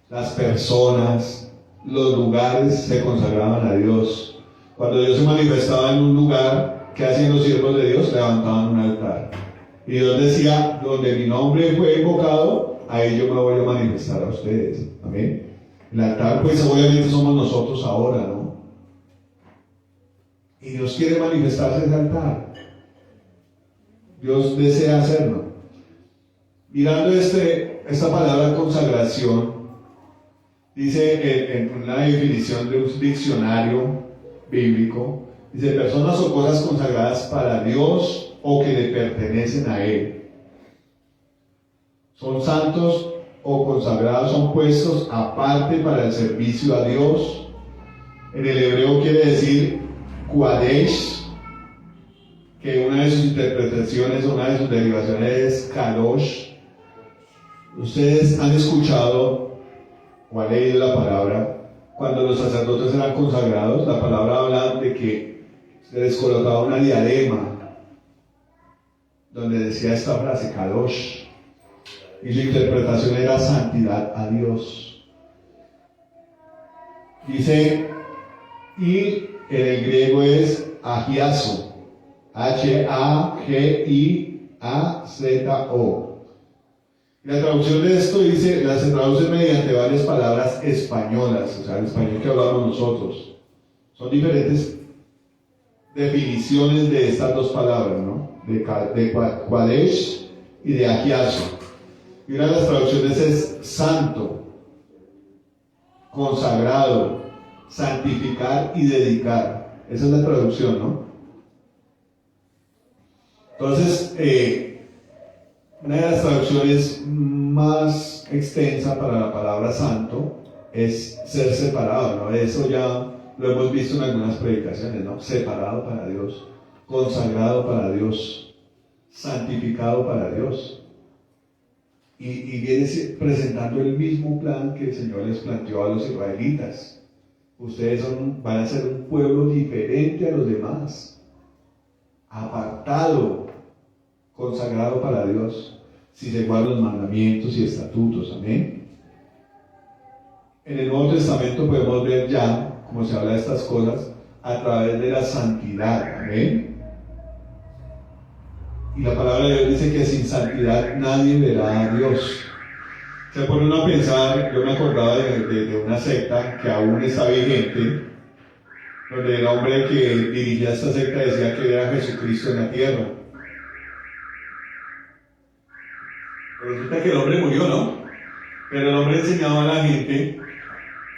las personas, los lugares se consagraban a Dios. Cuando Dios se manifestaba en un lugar, ¿qué hacían los siervos de Dios? Levantaban un altar. Y Dios decía: donde mi nombre fue invocado, ahí yo me voy a manifestar a ustedes. Amén. El altar, pues obviamente somos nosotros ahora, ¿no? Y Dios quiere manifestarse en el altar. Dios desea hacerlo. Mirando esta palabra consagración, dice en una definición de un diccionario bíblico, dice: personas o cosas consagradas para Dios o que le pertenecen a Él. Son santos o consagrados, son puestos aparte para el servicio a Dios. En el hebreo quiere decir Kodesh, que una de sus interpretaciones, una de sus derivaciones es Kadosh. Ustedes han escuchado o han leído la palabra, cuando los sacerdotes eran consagrados, la palabra habla de que se les colocaba una diadema donde decía esta frase, Kadosh, y su interpretación era santidad a Dios. Dice, y en el griego es agiazo, Hagiazo. La traducción de esto dice, se traduce mediante varias palabras españolas, o sea, el español que hablamos nosotros. Son diferentes definiciones de estas dos palabras, ¿no? De Kodesh y de Agiazo. Y una de las traducciones es santo, consagrado, santificar y dedicar. Esa es la traducción, ¿no? Entonces, una de las traducciones más extensa para la palabra santo es ser separado, ¿no? Eso ya lo hemos visto en algunas predicaciones, ¿no? Separado para Dios, consagrado para Dios, santificado para Dios. Y viene presentando el mismo plan que el Señor les planteó a los israelitas. Ustedes van a ser un pueblo diferente a los demás, apartado, consagrado para Dios, si se guardan los mandamientos y estatutos. Amén. En el Nuevo Testamento podemos ver ya cómo se habla de estas cosas a través de la santidad. Amén. Y la palabra de Dios dice que sin santidad nadie verá a Dios. Se pone uno a pensar, yo me acordaba de una secta que aún está vigente, donde el hombre que dirigía esta secta decía que era Jesucristo en la tierra. Resulta que el hombre murió, ¿no? Pero el hombre enseñaba a la gente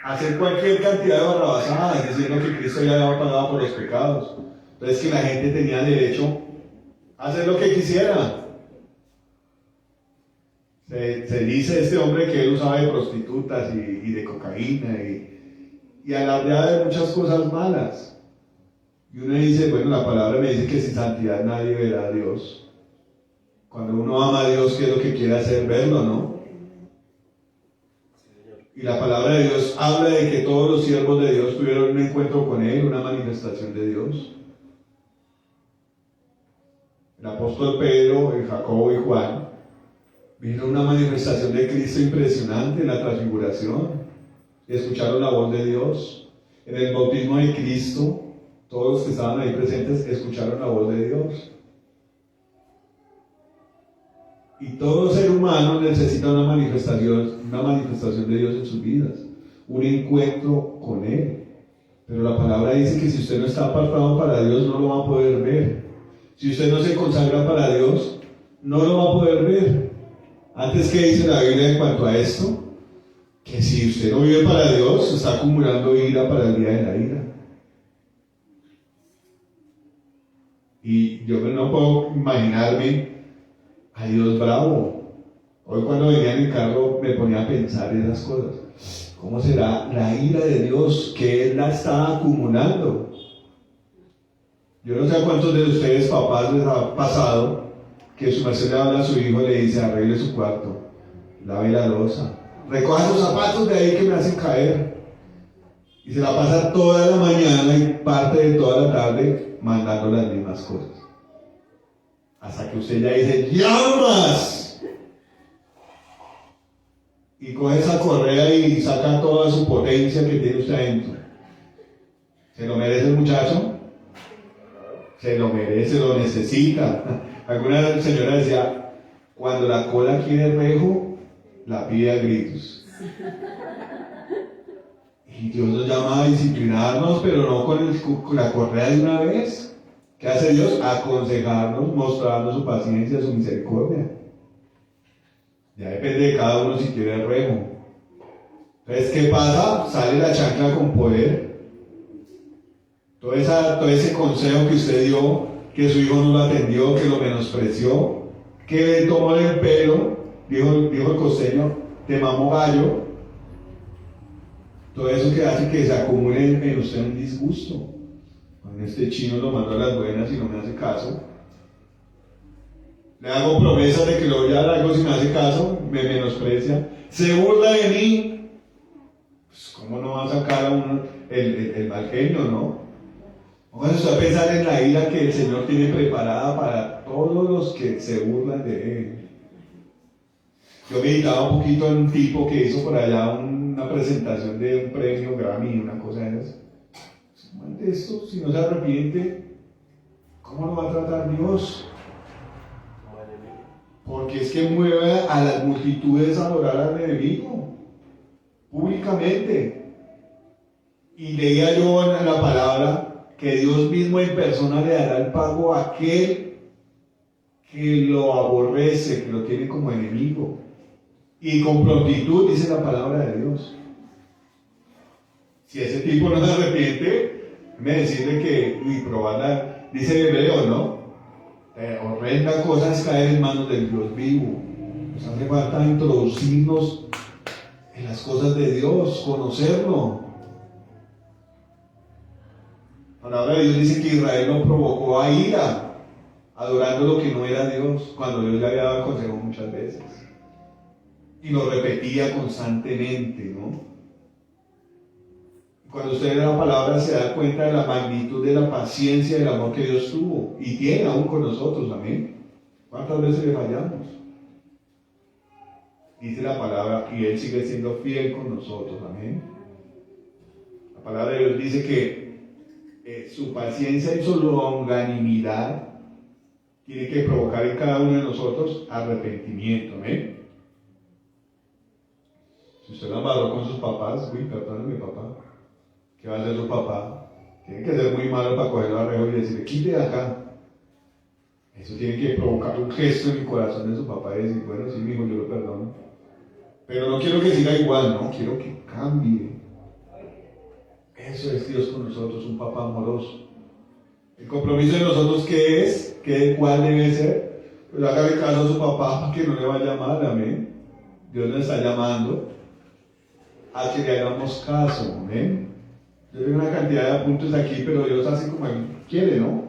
a hacer cualquier cantidad de barrabasadas, diciendo que Cristo ya había pagado por los pecados. Entonces que la gente tenía derecho a hacer lo que quisiera. Se dice este hombre que él usaba de prostitutas y de cocaína y alardeaba de muchas cosas malas. Y uno dice, bueno, la palabra me dice que sin santidad nadie verá a Dios. Cuando uno ama a Dios, ¿qué es lo que quiere hacer? Verlo, ¿no? Y la palabra de Dios habla de que todos los siervos de Dios tuvieron un encuentro con Él, una manifestación de Dios. El apóstol Pedro, el Jacobo y Juan, vino una manifestación de Cristo impresionante en la transfiguración. Escucharon la voz de Dios. En el bautismo de Cristo, todos los que estaban ahí presentes escucharon la voz de Dios. Y todo ser humano necesita una manifestación de Dios en sus vidas, un encuentro con Él. Pero la palabra dice que si usted no está apartado para Dios, no lo va a poder ver. Si usted no se consagra para Dios, no lo va a poder ver. Antes, ¿qué dice la Biblia en cuanto a esto? Que si usted no vive para Dios, está acumulando ira para el día de la ira. Y yo no puedo imaginarme a Dios bravo. Hoy cuando venía en el carro me ponía a pensar esas cosas. ¿Cómo será la ira de Dios que Él la está acumulando? Yo no sé a cuántos de ustedes papás les ha pasado que su merced le habla a su hijo y le dice: arregle su cuarto, lave la loza, recoja los zapatos de ahí que me hacen caer. Y se la pasa toda la mañana y parte de toda la tarde mandando las mismas cosas. Hasta que usted ya dice: ¡ya más! Y coge esa correa y saca toda su potencia que tiene usted adentro. ¿Se lo merece el muchacho? Se lo merece, lo necesita. Alguna señora decía: cuando la cola quiere rejo, la pide a gritos. Y Dios nos llama a disciplinarnos, pero no con la correa de una vez. ¿Qué hace Dios? Aconsejarnos, mostrarnos su paciencia, su misericordia. Ya depende de cada uno si quiere el rejo. Entonces, ¿qué pasa? Sale la chancla con poder. Todo ese consejo que usted dio, que su hijo no lo atendió, que lo menospreció, que le tomó el pelo, dijo el costeño, te mamó gallo. Todo eso que hace que se acumule en usted un disgusto. Con este chino lo mando a las buenas y no me hace caso. Le hago promesas de que lo voy a dar algo si me hace caso, me menosprecia. Se burla de mí. Pues, ¿cómo no va a sacar a uno el mal genio, no? Vamos a pensar en la ira que el Señor tiene preparada para todos los que se burlan de Él. Yo meditaba un poquito en un tipo que hizo por allá una presentación de un premio Grammy, una cosa de esas. Esto, si no se arrepiente, ¿cómo lo va a tratar Dios? Porque es que mueve a las multitudes a adorar al enemigo públicamente. Y leía yo en la palabra que Dios mismo en persona le dará el pago a aquel que lo aborrece, que lo tiene como enemigo. Y con prontitud, dice la palabra de Dios. Si ese tipo no se arrepiente, me decirle que, probarla, dice el hebreo, ¿no? Horrenda cosa es caer en manos del Dios vivo. Nos hace falta introducirnos en las cosas de Dios, conocerlo. La palabra de Dios dice que Israel no provocó a ira, adorando lo que no era Dios, cuando Dios le había dado el consejo muchas veces. Y lo repetía constantemente, ¿no? Cuando usted lee la palabra se da cuenta de la magnitud de la paciencia y el amor que Dios tuvo y tiene aún con nosotros, amén. ¿Cuántas veces le fallamos? Dice la palabra, y Él sigue siendo fiel con nosotros, amén. La palabra de Dios dice que su paciencia y su longanimidad tiene que provocar en cada uno de nosotros arrepentimiento, amén. Si usted la amarró con sus papás, perdóname papá, ¿qué va a hacer su papá? Tiene que ser muy malo para cogerlo a rejo y decirle, quite de acá. Eso tiene que provocar un gesto en el corazón de su papá y decir, bueno, sí, mi hijo, yo lo perdono. Pero no quiero que siga igual, no, quiero que cambie. Eso es Dios con nosotros, un papá amoroso. El compromiso de nosotros, ¿qué es? ¿Cuál debe ser? Pues hágale caso a su papá para que no le vaya mal, amén. Dios nos está llamando a que le hagamos caso, amén. Yo tengo una cantidad de apuntes aquí, pero Dios hace como Él quiere, ¿no?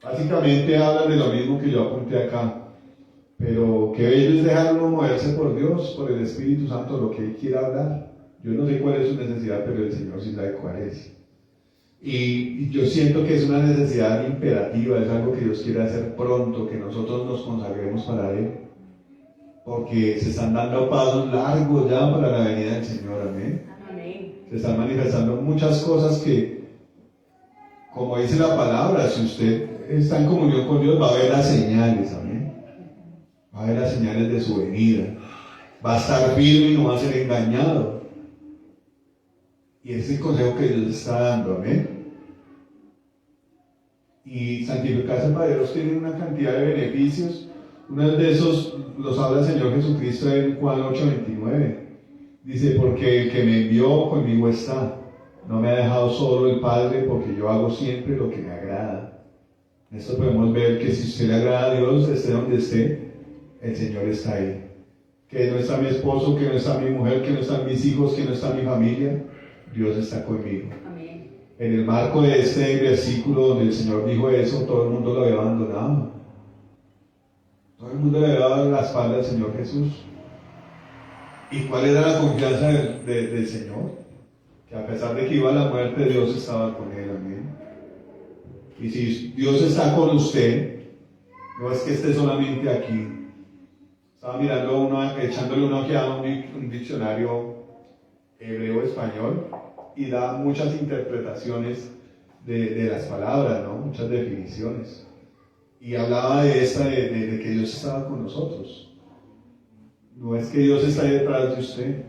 Básicamente hablan de lo mismo que yo apunté acá, pero que bello es dejarlo moverse por Dios, por el Espíritu Santo, lo que Él quiera hablar. Yo no sé cuál es su necesidad, pero el Señor sí sabe cuál es. Y yo siento que es una necesidad imperativa, es algo que Dios quiere hacer pronto, que nosotros nos consagremos para Él. Porque se están dando pasos largos ya para la venida del Señor, amén. Se están manifestando muchas cosas que, como dice la palabra, si usted está en comunión con Dios, va a ver las señales, amén. Va a ver las señales de su venida. Va a estar firme y no va a ser engañado. Y ese es el consejo que Dios está dando, amén. Y santificarse para Dios tiene una cantidad de beneficios. Uno de esos los habla el Señor Jesucristo en Juan 8:29. Dice, porque el que me envió conmigo está. No me ha dejado solo el Padre, porque yo hago siempre lo que me agrada. En esto podemos ver que si usted le agrada a Dios, esté donde esté, el Señor está ahí. Que no está mi esposo, que no está mi mujer, que no están mis hijos, que no está mi familia, Dios está conmigo. Amén. En el marco de este versículo donde el Señor dijo eso, todo el mundo lo había abandonado. Todo el mundo le había dado la espalda al Señor Jesús. ¿Y cuál era la confianza del Señor? Que a pesar de que iba a la muerte, Dios estaba con él, amén. Y si Dios está con usted, no es que esté solamente aquí. Estaba mirando echándole una ojeada a un diccionario hebreo-español y da muchas interpretaciones de las palabras, ¿no? Muchas definiciones. Y hablaba de esta, de que Dios estaba con nosotros. No es que Dios está detrás de usted,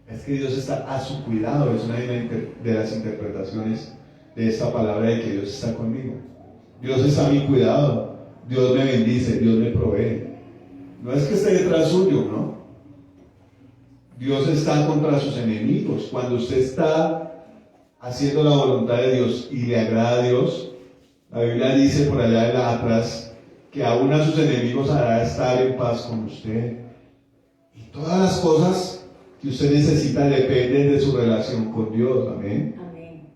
es que Dios está a su cuidado. Es una de las interpretaciones de esta palabra de que Dios está conmigo. Dios está a mi cuidado, Dios me bendice, Dios me provee. No es que esté detrás suyo, ¿no? Dios está contra sus enemigos. Cuando usted está haciendo la voluntad de Dios y le agrada a Dios, la Biblia dice por allá atrás que aún a sus enemigos hará estar en paz con usted. Y todas las cosas que usted necesita dependen de su relación con Dios, amén. Amén.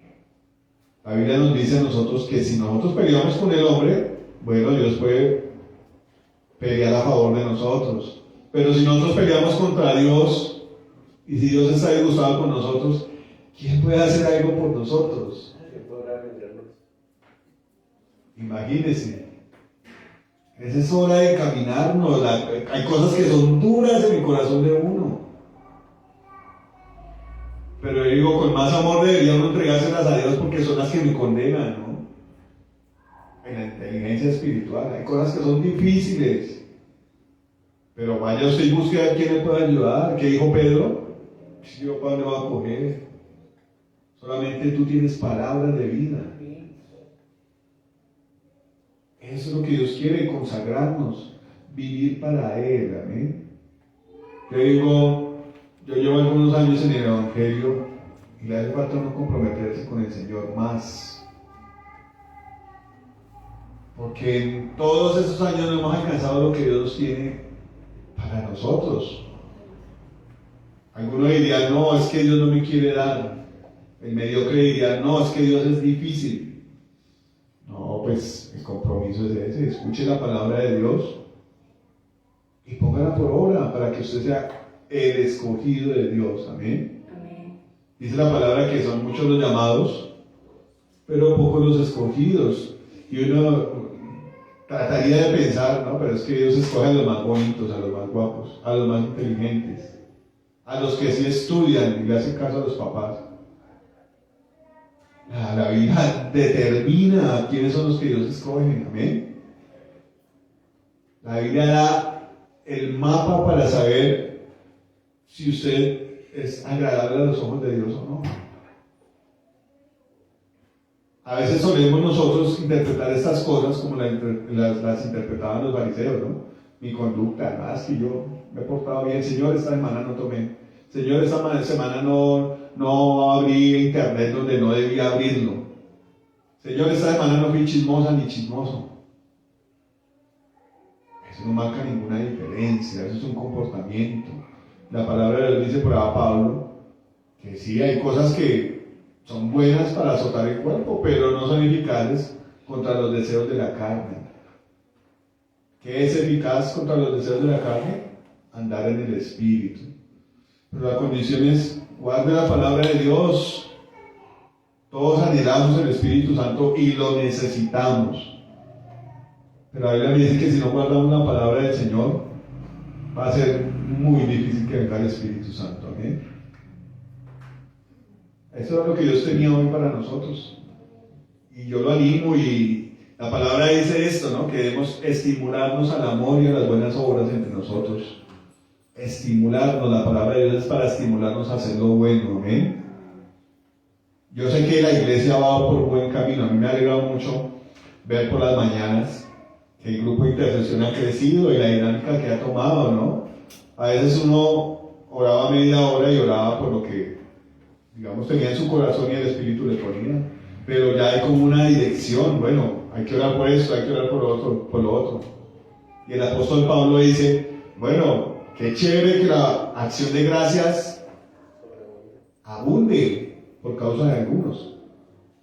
La Biblia nos dice a nosotros que si nosotros peleamos con el hombre, bueno, Dios puede pelear a favor de nosotros. Pero si nosotros peleamos contra Dios, y si Dios está disgustado con nosotros, ¿quién puede hacer algo por nosotros? Imagínense. Esa es hora de caminarnos. Hay cosas que son duras en el corazón de uno. Pero yo digo, con más amor debería uno entregárselas a Dios porque son las que me condenan, ¿no? En la inteligencia espiritual hay cosas que son difíciles. Pero vaya usted y busque a quién le puede ayudar. ¿Qué dijo Pedro? Si yo, ¿para dónde voy a coger? Solamente tú tienes palabras de vida. Eso es lo que Dios quiere, consagrarnos, vivir para Él, amén. Yo llevo algunos años en el Evangelio y le hace falta no comprometerse con el Señor más. Porque en todos esos años no hemos alcanzado lo que Dios tiene para nosotros. Algunos dirían, no, es que Dios no me quiere dar. El mediocre diría, no, es que Dios es difícil. No, pues el compromiso es ese. Escuche la palabra de Dios y póngala por obra para que usted sea el escogido de Dios. Amén. Amén. Dice la palabra que son muchos los llamados, pero pocos los escogidos. Y uno trataría de pensar, no, pero es que Dios escoge a los más bonitos, a los más guapos, a los más inteligentes, a los que sí estudian y le hacen caso a los papás. La Biblia determina quiénes son los que Dios escoge, amén. La Biblia da el mapa para saber si usted es agradable a los ojos de Dios o no. A veces solemos nosotros interpretar estas cosas como las interpretaban los fariseos, ¿no? Mi conducta, más que yo me he portado bien, Señor, esta semana no tomé, Señor, esta semana no abrí internet donde no debía abrirlo, Señor, esta semana no fui chismosa ni chismoso. Eso no marca ninguna diferencia, eso es un comportamiento. La palabra de Dios dice por ahí Pablo que sí hay cosas que son buenas para azotar el cuerpo, pero no son eficaces contra los deseos de la carne. ¿Qué es eficaz contra los deseos de la carne? Andar en el Espíritu. Pero la condición es, guarde la palabra de Dios. Todos anhelamos el Espíritu Santo y lo necesitamos. Pero la Biblia me dice que si no guardamos la palabra del Señor, va a ser muy difícil que venga el Espíritu Santo. ¿Amén? Eso es lo que Dios tenía hoy para nosotros. Y yo lo animo y La palabra dice esto, ¿no? Que debemos estimularnos al amor y a las buenas obras entre nosotros. Estimularnos, la palabra de Dios es para estimularnos a hacer lo bueno, amén. Yo sé que la iglesia va por buen camino. A mí me alegra mucho ver por las mañanas que el grupo de intercesión ha crecido y la dinámica que ha tomado, ¿no? A veces uno oraba media hora y oraba por lo que, digamos, tenía en su corazón y el Espíritu le ponía. Pero ya hay como una dirección, bueno, hay que orar por esto, hay que orar por lo otro. Y el apóstol Pablo dice, bueno, qué chévere que la acción de gracias abunde por causa de algunos.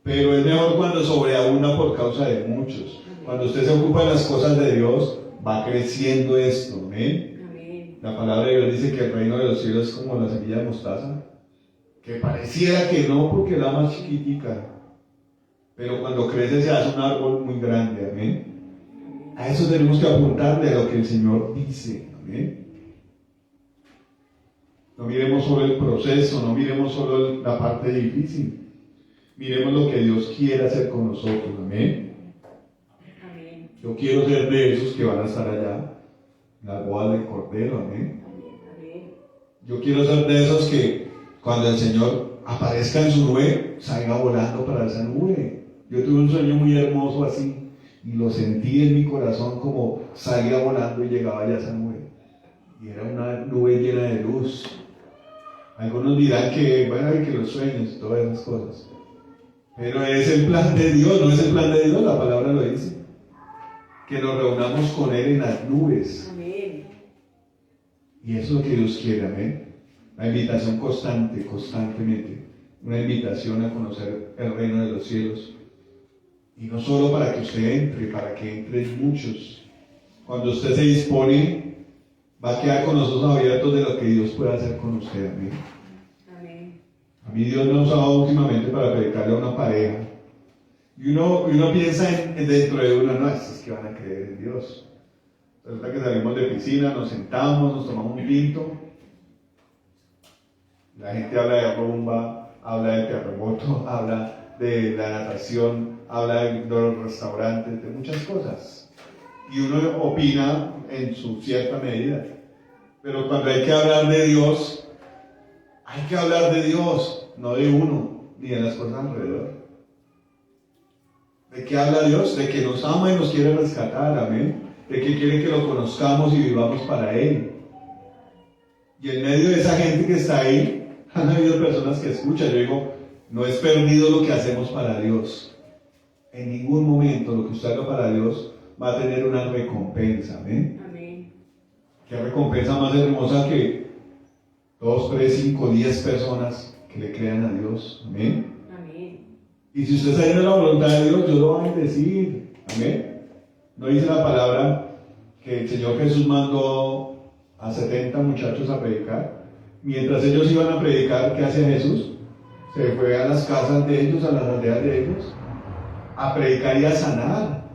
Pero es mejor cuando sobreabunda por causa de muchos. Cuando usted se ocupa de las cosas de Dios, va creciendo esto, ¿amén? La palabra de Dios dice que el reino de los cielos es como la semilla de mostaza, que pareciera que no porque es la más chiquitica, pero cuando crece se hace un árbol muy grande, amén. A eso tenemos que apuntarle a lo que el Señor dice, amén. No miremos solo el proceso, no miremos solo la parte difícil, miremos lo que Dios quiere hacer con nosotros, amén. Yo quiero ser de esos que van a estar allá, en la boda del Cordero, amén. Yo quiero ser de esos que cuando el Señor aparezca en su nube, salga volando para esa nube. Yo tuve un sueño muy hermoso así, y lo sentí en mi corazón como salía volando y llegaba ya a esa nube. Y era una nube llena de luz. Algunos dirán que, bueno, hay que los sueños y todas esas cosas. Pero es el plan de Dios, no es el plan de Dios, la palabra lo dice. Que nos reunamos con Él en las nubes. Amén. Y eso es lo que Dios quiere, amén. La invitación constantemente. Una invitación a conocer el reino de los cielos. Y no solo para que usted entre, para que entren muchos. Cuando usted se dispone, va a quedar con los ojos abiertos de lo que Dios puede hacer con usted, amén. Amén. A mí Dios me ha usado últimamente para predicarle a una pareja. Y uno piensa en dentro de uno, no, estos que van a creer en Dios. Resulta que salimos de piscina, nos sentamos, nos tomamos un tinto. La gente habla de rumba, habla de terremoto, habla de la natación, habla de los restaurantes, de muchas cosas. Y uno opina en su cierta medida. Pero cuando hay que hablar de Dios, hay que hablar de Dios, no de uno, ni de las cosas alrededor. ¿De qué habla Dios? De que nos ama y nos quiere rescatar, amén. De que quiere que lo conozcamos y vivamos para Él. Y en medio de esa gente que está ahí, han habido personas que escuchan. Yo digo, no es perdido lo que hacemos para Dios. En ningún momento lo que usted haga para Dios va a tener una recompensa, amén. Amén. ¿Qué recompensa más hermosa que 2, 3, 5, 10 personas que le crean a Dios? Amén. Y si usted está yendo a la voluntad de Dios, Dios lo va a bendecir. Amén. ¿No dice la palabra que el Señor Jesús mandó a 70 muchachos a predicar? Mientras ellos iban a predicar, ¿qué hacía Jesús? Se fue a las casas de ellos, a las aldeas de ellos, a predicar y a sanar.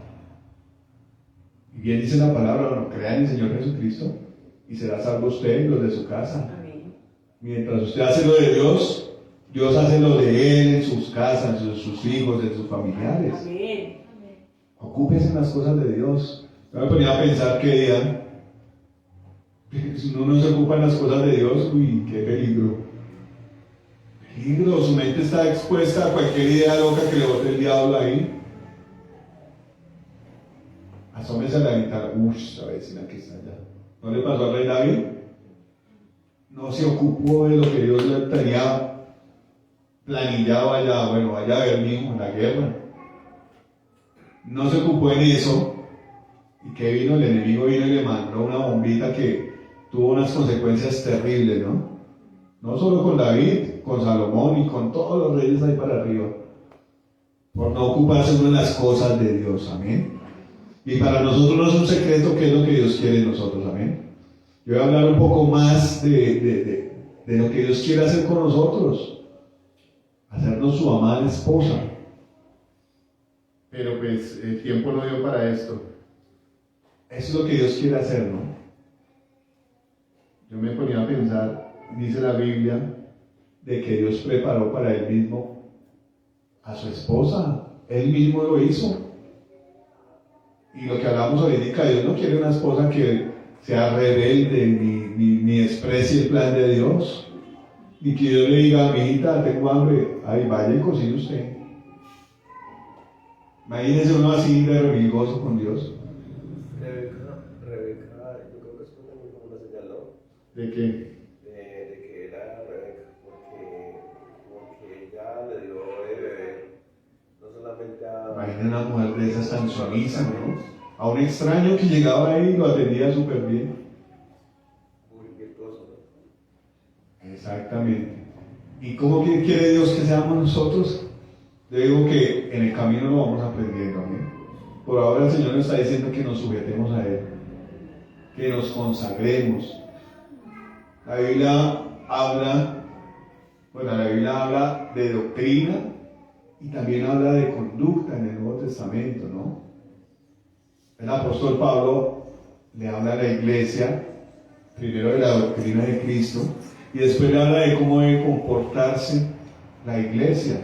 Y bien dice la palabra, bueno, crean en el Señor Jesucristo y será salvo usted y los de su casa. Amén. Mientras usted hace lo de Dios, Dios hace lo de Él en sus casas, en sus hijos, en sus familiares. Amén. Ocúpese en las cosas de Dios. Yo me ponía a pensar que día, si uno no se ocupa en las cosas de Dios, uy, qué peligro. Peligro, su mente está expuesta a cualquier idea loca que le bote el diablo ahí. Asómese a la ventana, la vecina que está allá. ¿No le pasó al rey David? No se ocupó de lo que Dios le tenía planillado allá, bueno, vaya a ver mi hijo en la guerra. No se ocupó en eso. ¿Y qué vino? El enemigo vino y le mandó una bombita que tuvo unas consecuencias terribles, ¿no? No solo con David, con Salomón y con todos los reyes ahí para arriba. Por no ocuparse uno en las cosas de Dios, amén. Y para nosotros no es un secreto qué es lo que Dios quiere de nosotros, amén. Yo voy a hablar un poco más de lo que Dios quiere hacer con nosotros. Hacernos su amada esposa. Pero pues el tiempo no dio para esto. Eso es lo que Dios quiere hacer, ¿no? Yo me ponía a pensar, dice la Biblia, de que Dios preparó para Él mismo a su esposa. Él mismo lo hizo. Y lo que hablamos ahorita, Dios no quiere una esposa que sea rebelde ni desprecie el plan de Dios. Ni que Dios le diga, mijita, tengo hambre, ay, vaya y cocine usted. Imagínese uno así de remilgoso con Dios. Rebeca, yo creo que es como una señal, ¿no? ¿De qué? De que era Rebeca, porque ella le dio de beber, no solamente a... Imagínese una mujer de esas tan sumisa, ¿no? A un extraño que llegaba ahí y lo atendía súper bien. Muy virtuoso, ¿no? Exactamente. ¿Y cómo quiere Dios que seamos nosotros? Yo digo que en el camino lo vamos aprendiendo, ¿no? Por ahora el Señor nos está diciendo que nos sujetemos a Él, que nos consagremos. La Biblia habla de doctrina y también habla de conducta en el Nuevo Testamento, ¿no? El apóstol Pablo le habla a la iglesia, primero de la doctrina de Cristo, y después le habla de cómo debe comportarse la iglesia.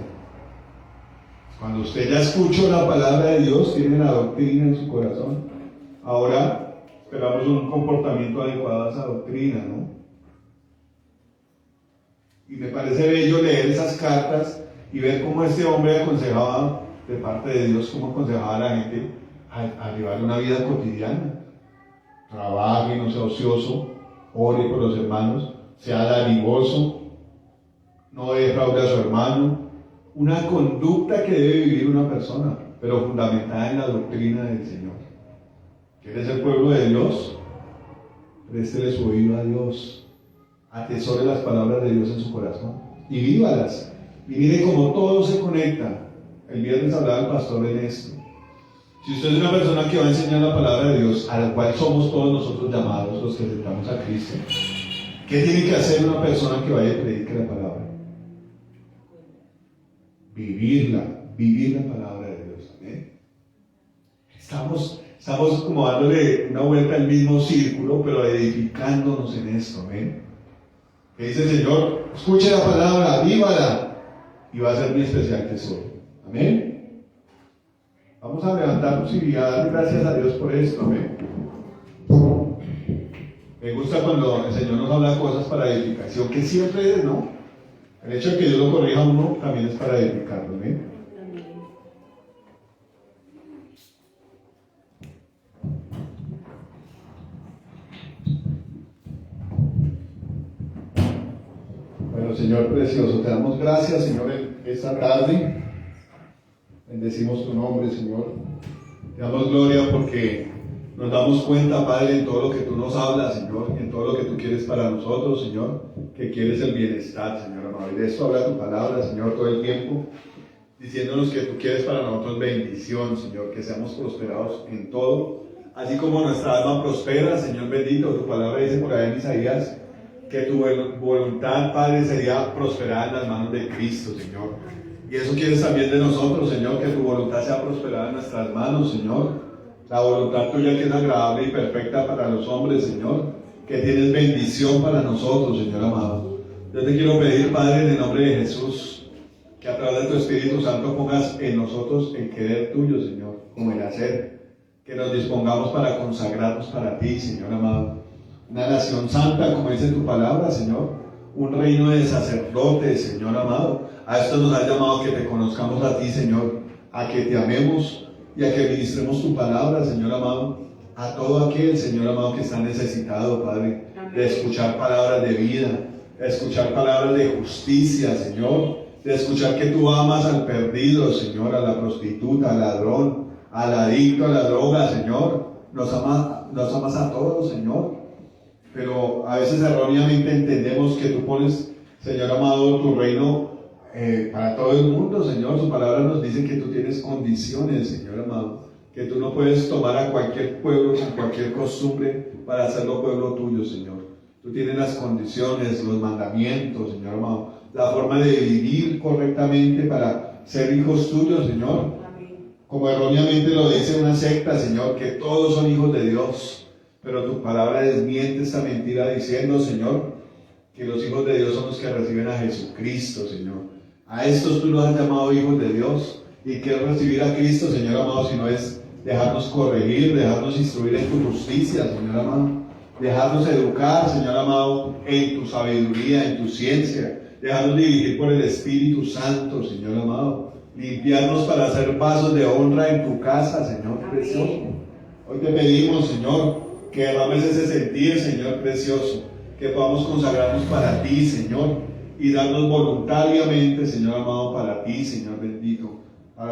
Cuando usted ya escuchó la palabra de Dios, tiene la doctrina en su corazón. Ahora esperamos un comportamiento adecuado a esa doctrina, ¿no? Y me parece bello leer esas cartas y ver cómo este hombre aconsejaba de parte de Dios, cómo aconsejaba a la gente a llevar una vida cotidiana. Trabaje, no sea ocioso, ore por los hermanos, sea dadivoso, no defraude a su hermano. Una conducta que debe vivir una persona, pero fundamentada en la doctrina del Señor. ¿Quieres ser pueblo de Dios? Préstele su oído a Dios. Atesore las palabras de Dios en su corazón y vívalas. Y mire cómo todo se conecta. El viernes hablaba el pastor en esto. Si usted es una persona que va a enseñar la palabra de Dios, a la cual somos todos nosotros llamados, los que aceptamos a Cristo, ¿qué tiene que hacer una persona que vaya a predicar la palabra? Vivir la palabra de Dios. ¿Amén? Estamos como dándole una vuelta al mismo círculo, pero edificándonos en esto. ¿Amén? Que dice el Señor, escuche la palabra, vívala, y va a ser mi especial tesoro. Amén. Vamos a levantarnos y a dar gracias a Dios por esto. Amén. Me gusta cuando el Señor nos habla cosas para edificación, que siempre es, ¿no? El hecho de que Dios lo corrija a uno también es para edificarlo, ¿eh? Bueno, Señor precioso, te damos gracias, Señor, en esta tarde. Bendecimos tu nombre, Señor. Te damos gloria porque nos damos cuenta, Padre, en todo lo que tú nos hablas, Señor, en todo lo que tú quieres para nosotros, Señor, que quieres el bienestar, Señor amado. Y de esto habla tu palabra, Señor, todo el tiempo, diciéndonos que tú quieres para nosotros bendición, Señor, que seamos prosperados en todo, así como nuestra alma prospera, Señor bendito. Tu palabra dice por ahí en Isaías que tu voluntad, Padre, sería prosperada en las manos de Cristo, Señor. Y eso quieres también de nosotros, Señor, que tu voluntad sea prosperada en nuestras manos, Señor. La voluntad tuya que es agradable y perfecta para los hombres, Señor, que tienes bendición para nosotros, Señor amado. Yo te quiero pedir, Padre, en el nombre de Jesús, que a través de tu Espíritu Santo pongas en nosotros el querer tuyo, Señor, como el hacer, que nos dispongamos para consagrarnos para ti, Señor amado. Una nación santa, como dice tu palabra, Señor, un reino de sacerdotes, Señor amado. A esto nos has llamado, que te conozcamos a ti, Señor, a que te amemos y a que ministremos tu palabra, Señor amado, a todo aquel, Señor amado, que está necesitado, Padre, de escuchar palabras de vida, de escuchar palabras de justicia, Señor, de escuchar que tú amas al perdido, Señor, a la prostituta, al ladrón, al adicto a la droga, Señor. Nos amas a todos, Señor, pero a veces erróneamente entendemos que tú pones, Señor amado, tu reino para todo el mundo, Señor. Su palabra nos dice que tú tienes condiciones, Señor amado, que tú no puedes tomar a cualquier pueblo con cualquier costumbre para hacerlo pueblo tuyo, Señor. Tú tienes las condiciones, los mandamientos, Señor amado, la forma de vivir correctamente para ser hijos tuyos, Señor. Como erróneamente lo dice una secta, Señor, que todos son hijos de Dios, pero tu palabra desmiente esta mentira diciendo, Señor, que los hijos de Dios son los que reciben a Jesucristo, Señor. A estos tú los has llamado hijos de Dios. ¿Y qué es recibir a Cristo, Señor amado, si no es dejarnos corregir, dejarnos instruir en tu justicia, Señor amado, dejarnos educar, Señor amado, en tu sabiduría, en tu ciencia, dejarnos dirigir por el Espíritu Santo, Señor amado, limpiarnos para ser vasos de honra en tu casa, Señor precioso. Hoy te pedimos, Señor, que derrames ese sentir, Señor precioso, que podamos consagrarnos para ti, Señor, y darnos voluntariamente, Señor amado, para ti, Señor bendito,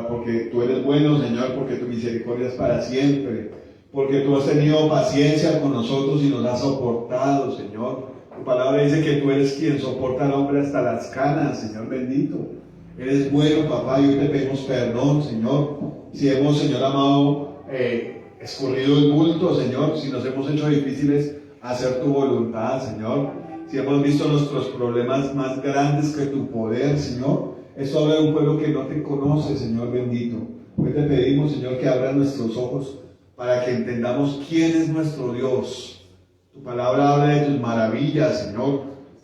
porque tú eres bueno, Señor, porque tu misericordia es para siempre, porque tú has tenido paciencia con nosotros y nos has soportado, Señor. Tu palabra dice que tú eres quien soporta al hombre hasta las canas, Señor bendito. Eres bueno, papá, y hoy te pedimos perdón, Señor, si hemos, Señor amado, escurrido el bulto, Señor, si nos hemos hecho difíciles hacer tu voluntad, Señor, si hemos visto nuestros problemas más grandes que tu poder, Señor. Esto habla de un pueblo que no te conoce, Señor bendito. Hoy te pedimos, Señor, que abras nuestros ojos para que entendamos quién es nuestro Dios. Tu palabra habla de tus maravillas, Señor.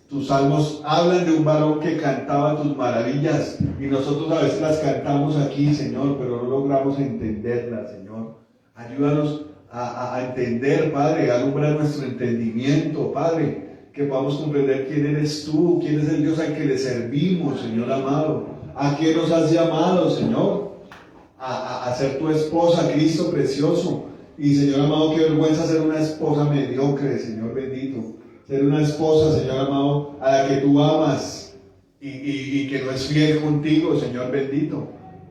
Tus salmos hablan de un varón que cantaba tus maravillas y nosotros a veces las cantamos aquí, Señor, pero no logramos entenderlas, Señor. Ayúdanos a entender, Padre, alumbra nuestro entendimiento, Padre, que podamos comprender quién eres tú, quién es el Dios al que le servimos, Señor amado, a quién nos has llamado, Señor, a ser tu esposa, Cristo precioso. Y Señor amado, qué vergüenza ser una esposa mediocre, Señor bendito, ser una esposa, Señor amado, a la que tú amas y que no es fiel contigo, Señor bendito,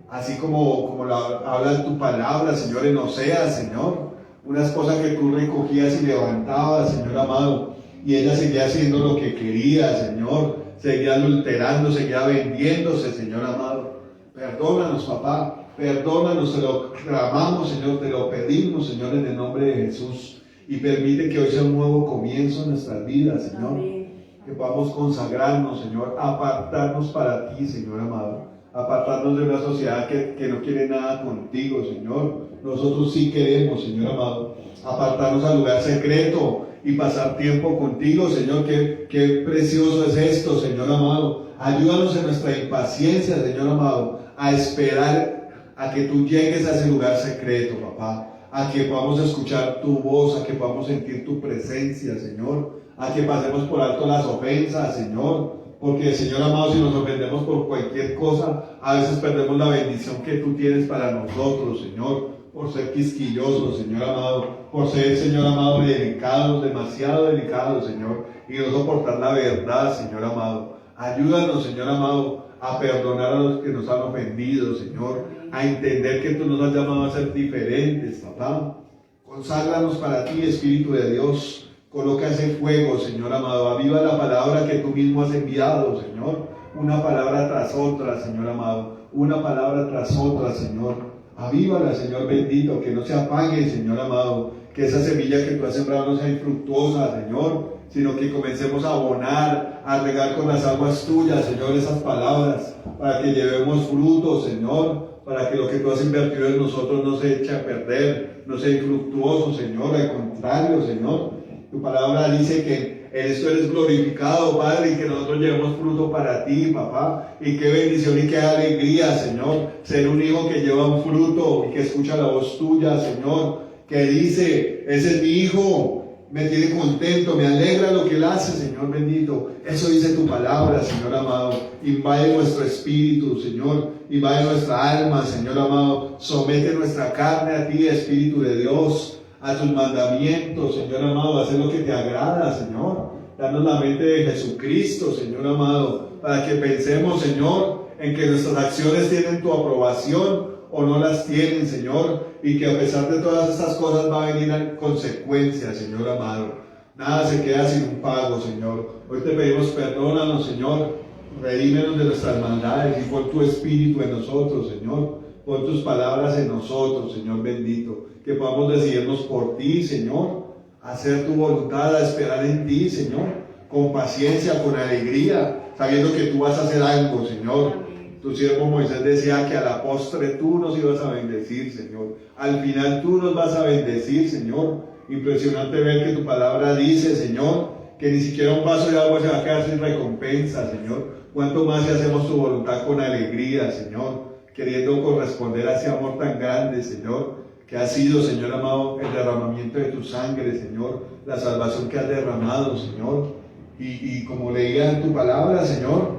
así como habla en tu palabra, Señor, en Oseas, Señor, una esposa que tú recogías y levantabas, Señor amado, y ella seguía haciendo lo que quería, Señor, seguía adulterando, seguía vendiéndose, Señor amado. Perdónanos, papá, perdónanos, te lo clamamos, Señor, te lo pedimos, Señor, en el nombre de Jesús, y permite que hoy sea un nuevo comienzo en nuestras vidas, Señor. Amén. Que podamos consagrarnos, Señor, apartarnos para ti, Señor amado, apartarnos de una sociedad que no quiere nada contigo, Señor. Nosotros sí queremos, Señor amado, apartarnos al lugar secreto y pasar tiempo contigo, Señor. Qué precioso es esto, Señor amado. Ayúdanos en nuestra impaciencia, Señor amado, a esperar a que tú llegues a ese lugar secreto, papá, a que podamos escuchar tu voz, a que podamos sentir tu presencia, Señor, a que pasemos por alto las ofensas, Señor, porque, Señor amado, si nos ofendemos por cualquier cosa, a veces perdemos la bendición que tú tienes para nosotros, Señor, por ser quisquillosos, Señor amado, por ser, Señor amado, delicados, demasiado delicados, Señor, y no soportar la verdad, Señor amado. Ayúdanos, Señor amado, a perdonar a los que nos han ofendido, Señor, a entender que tú nos has llamado a ser diferentes, papá. Conságranos para ti, Espíritu de Dios. Coloca ese fuego, Señor amado. Aviva la palabra que tú mismo has enviado, Señor. Una palabra tras otra, Señor amado. Una palabra tras otra, Señor. Avívala, Señor bendito, que no se apague, Señor amado. Que esa semilla que tú has sembrado no sea infructuosa, Señor, sino que comencemos a abonar, a regar con las aguas tuyas, Señor, esas palabras, para que llevemos frutos, Señor, para que lo que tú has invertido en nosotros no se eche a perder, no sea infructuoso, Señor, al contrario, Señor. Tu palabra dice que en esto eres glorificado, Padre, y que nosotros llevemos fruto para ti, papá. Y qué bendición y qué alegría, Señor, ser un hijo que lleva un fruto y que escucha la voz tuya, Señor, que dice, ese es mi hijo, me tiene contento, me alegra lo que él hace, Señor bendito. Eso dice tu palabra, Señor amado. Invade nuestro espíritu, Señor, invade nuestra alma, Señor amado. Somete nuestra carne a ti, Espíritu de Dios, a tus mandamientos, Señor amado, hacer lo que te agrada, Señor. Danos la mente de Jesucristo, Señor amado, para que pensemos, Señor, en que nuestras acciones tienen tu aprobación o no las tienen, Señor, y que a pesar de todas estas cosas va a venir a consecuencias, Señor amado. Nada se queda sin un pago, Señor. Hoy te pedimos, perdónanos, Señor, redímenos de nuestras maldades y pon tu Espíritu en nosotros, Señor. Pon tus palabras en nosotros, Señor bendito, que podamos decidirnos por ti, Señor, hacer tu voluntad, a esperar en ti, Señor, con paciencia, con alegría, sabiendo que tú vas a hacer algo, Señor. Tu siervo Moisés decía que a la postre tú nos ibas a bendecir, Señor. Al final tú nos vas a bendecir, Señor. Impresionante ver que tu palabra dice, Señor, que ni siquiera un vaso de agua se va a quedar sin recompensa, Señor. Cuanto más si hacemos tu voluntad con alegría, Señor, queriendo corresponder a ese amor tan grande, Señor, que ha sido, Señor amado, el derramamiento de tu sangre, Señor, la salvación que has derramado, Señor. Y como leía en tu palabra, Señor,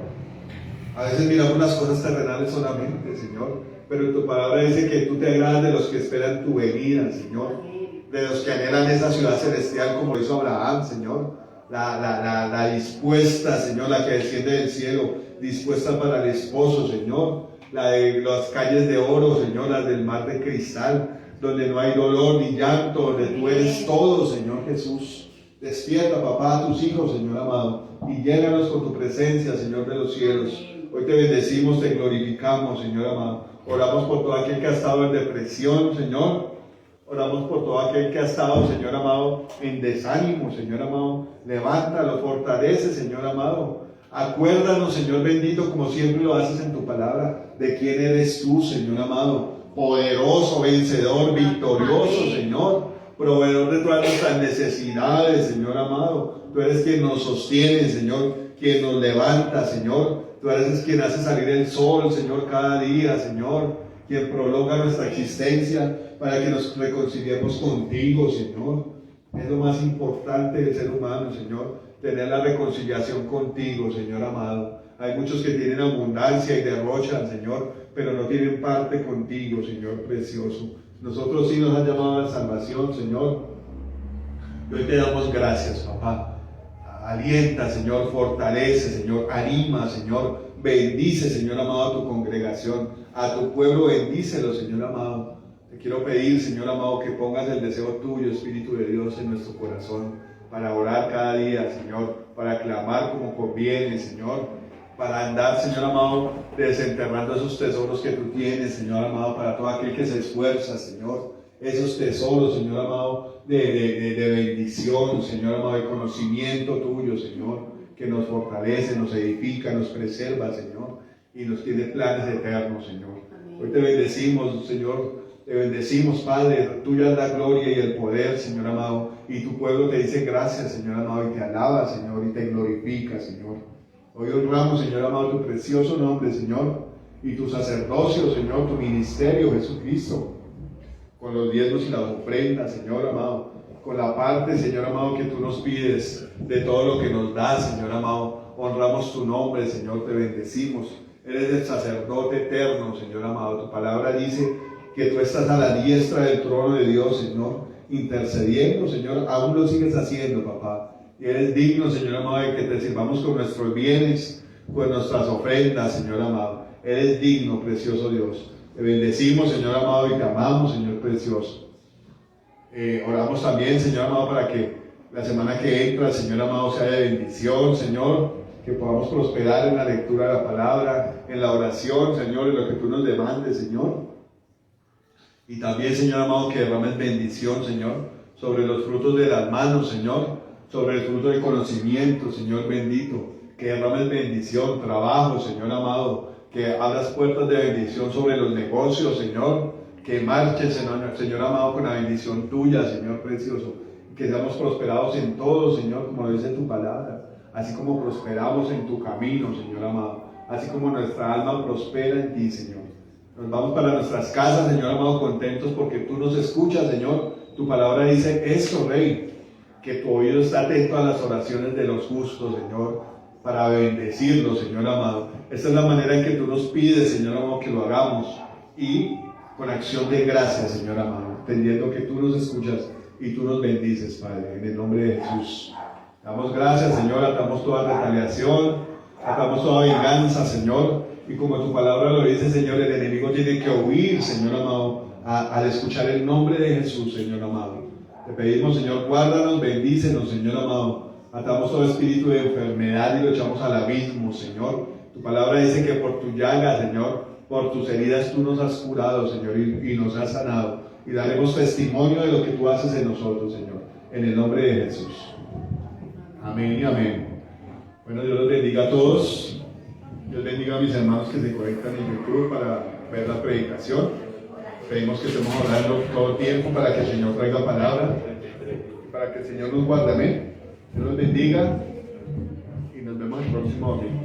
a veces miramos las cosas terrenales solamente, Señor, pero en tu palabra dice que tú te agradas de los que esperan tu venida, Señor, de los que anhelan esa ciudad celestial como hizo Abraham, Señor, la dispuesta, Señor, la que desciende del cielo, dispuesta para el esposo, Señor, la de las calles de oro, Señor, las del mar de cristal, donde no hay dolor ni llanto, donde tú eres todo, Señor Jesús. Despierta, papá, a tus hijos, Señor amado, y llénalos con tu presencia, Señor de los cielos. Hoy te bendecimos, te glorificamos, Señor amado. Oramos por todo aquel que ha estado en depresión, Señor. Oramos por todo aquel que ha estado, Señor amado, en desánimo, Señor amado. Levántalo, fortalece, Señor amado. Acuérdanos, Señor bendito, como siempre lo haces en tu palabra, de quién eres tú, Señor amado. Poderoso, vencedor, victorioso, Señor. Proveedor de todas nuestras necesidades, Señor amado. Tú eres quien nos sostiene, Señor, quien nos levanta, Señor. Tú eres quien hace salir el sol, Señor, cada día, Señor. Quien prolonga nuestra existencia para que nos reconciliemos contigo, Señor. Es lo más importante del ser humano, Señor, tener la reconciliación contigo, Señor amado. Hay muchos que tienen abundancia y derrochan, Señor, pero no tienen parte contigo, Señor precioso. Nosotros sí nos has llamado a la salvación, Señor. Y hoy te damos gracias, papá. Alienta, Señor, fortalece, Señor, anima, Señor, bendice, Señor amado, a tu congregación, a tu pueblo, bendícelo, Señor amado. Te quiero pedir, Señor amado, que pongas el deseo tuyo, Espíritu de Dios, en nuestro corazón, para orar cada día, Señor, para clamar como conviene, Señor, para andar, Señor amado, desenterrando esos tesoros que tú tienes, Señor amado, para todo aquel que se esfuerza, Señor, esos tesoros, Señor amado, de bendición, Señor amado, de conocimiento tuyo, Señor, que nos fortalece, nos edifica, nos preserva, Señor, y nos tiene planes eternos, Señor. Hoy te bendecimos, Señor, te bendecimos, Padre, tuya es la gloria y el poder, Señor amado, y tu pueblo te dice gracias, Señor amado, y te alaba, Señor, y te glorifica, Señor. Hoy honramos, Señor amado, tu precioso nombre, Señor, y tu sacerdocio, Señor, tu ministerio, Jesucristo, con los diezmos y las ofrendas, Señor amado, con la parte, Señor amado, que tú nos pides de todo lo que nos das, Señor amado. Honramos tu nombre, Señor, te bendecimos. Eres el sacerdote eterno, Señor amado. Tu palabra dice que tú estás a la diestra del trono de Dios, Señor, intercediendo, Señor. Aún lo sigues haciendo, papá. Y eres digno, Señor amado, de que te sirvamos con nuestros bienes, con nuestras ofrendas, Señor amado. Eres digno, precioso Dios. Te bendecimos, Señor amado, y te amamos, Señor precioso. Oramos también, Señor amado, para que la semana que entra, Señor amado, sea de bendición, Señor, que podamos prosperar en la lectura de la palabra, en la oración, Señor, en lo que tú nos demandes, Señor. Y también, Señor amado, que derrames bendición, Señor, sobre los frutos de las manos, Señor, sobre el fruto del conocimiento, Señor bendito, que derrames bendición, trabajo, Señor amado, que abras puertas de bendición sobre los negocios, Señor, que marchen, Señor amado, con la bendición tuya, Señor precioso, que seamos prosperados en todo, Señor, como lo dice tu palabra, así como prosperamos en tu camino, Señor amado, así como nuestra alma prospera en ti, Señor. Nos vamos para nuestras casas, Señor amado, contentos porque tú nos escuchas, Señor. Tu palabra dice esto, Rey, que tu oído está atento a las oraciones de los justos, Señor, para bendecirlos, Señor amado. Esta es la manera en que tú nos pides, Señor amado, que lo hagamos, y con acción de gracias, Señor amado, entendiendo que tú nos escuchas y tú nos bendices, Padre, en el nombre de Jesús. Damos gracias, Señor, atamos toda retaliación, atamos toda venganza, Señor, y como tu palabra lo dice, Señor, el enemigo tiene que huir, Señor amado, al escuchar el nombre de Jesús, Señor amado. Te pedimos, Señor, guárdanos, bendícenos, Señor amado. Atamos todo espíritu de enfermedad y lo echamos al abismo, Señor. Tu palabra dice que por tu llaga, Señor, por tus heridas tú nos has curado, Señor, y nos has sanado. Y daremos testimonio de lo que tú haces en nosotros, Señor, en el nombre de Jesús. Amén y amén. Bueno, Dios los bendiga a todos. Dios bendiga a mis hermanos que se conectan en YouTube para ver la predicación. Pedimos que estemos orando todo el tiempo para que el Señor traiga palabra, para que el Señor nos guarde. Amén. Dios los bendiga y nos vemos el próximo domingo.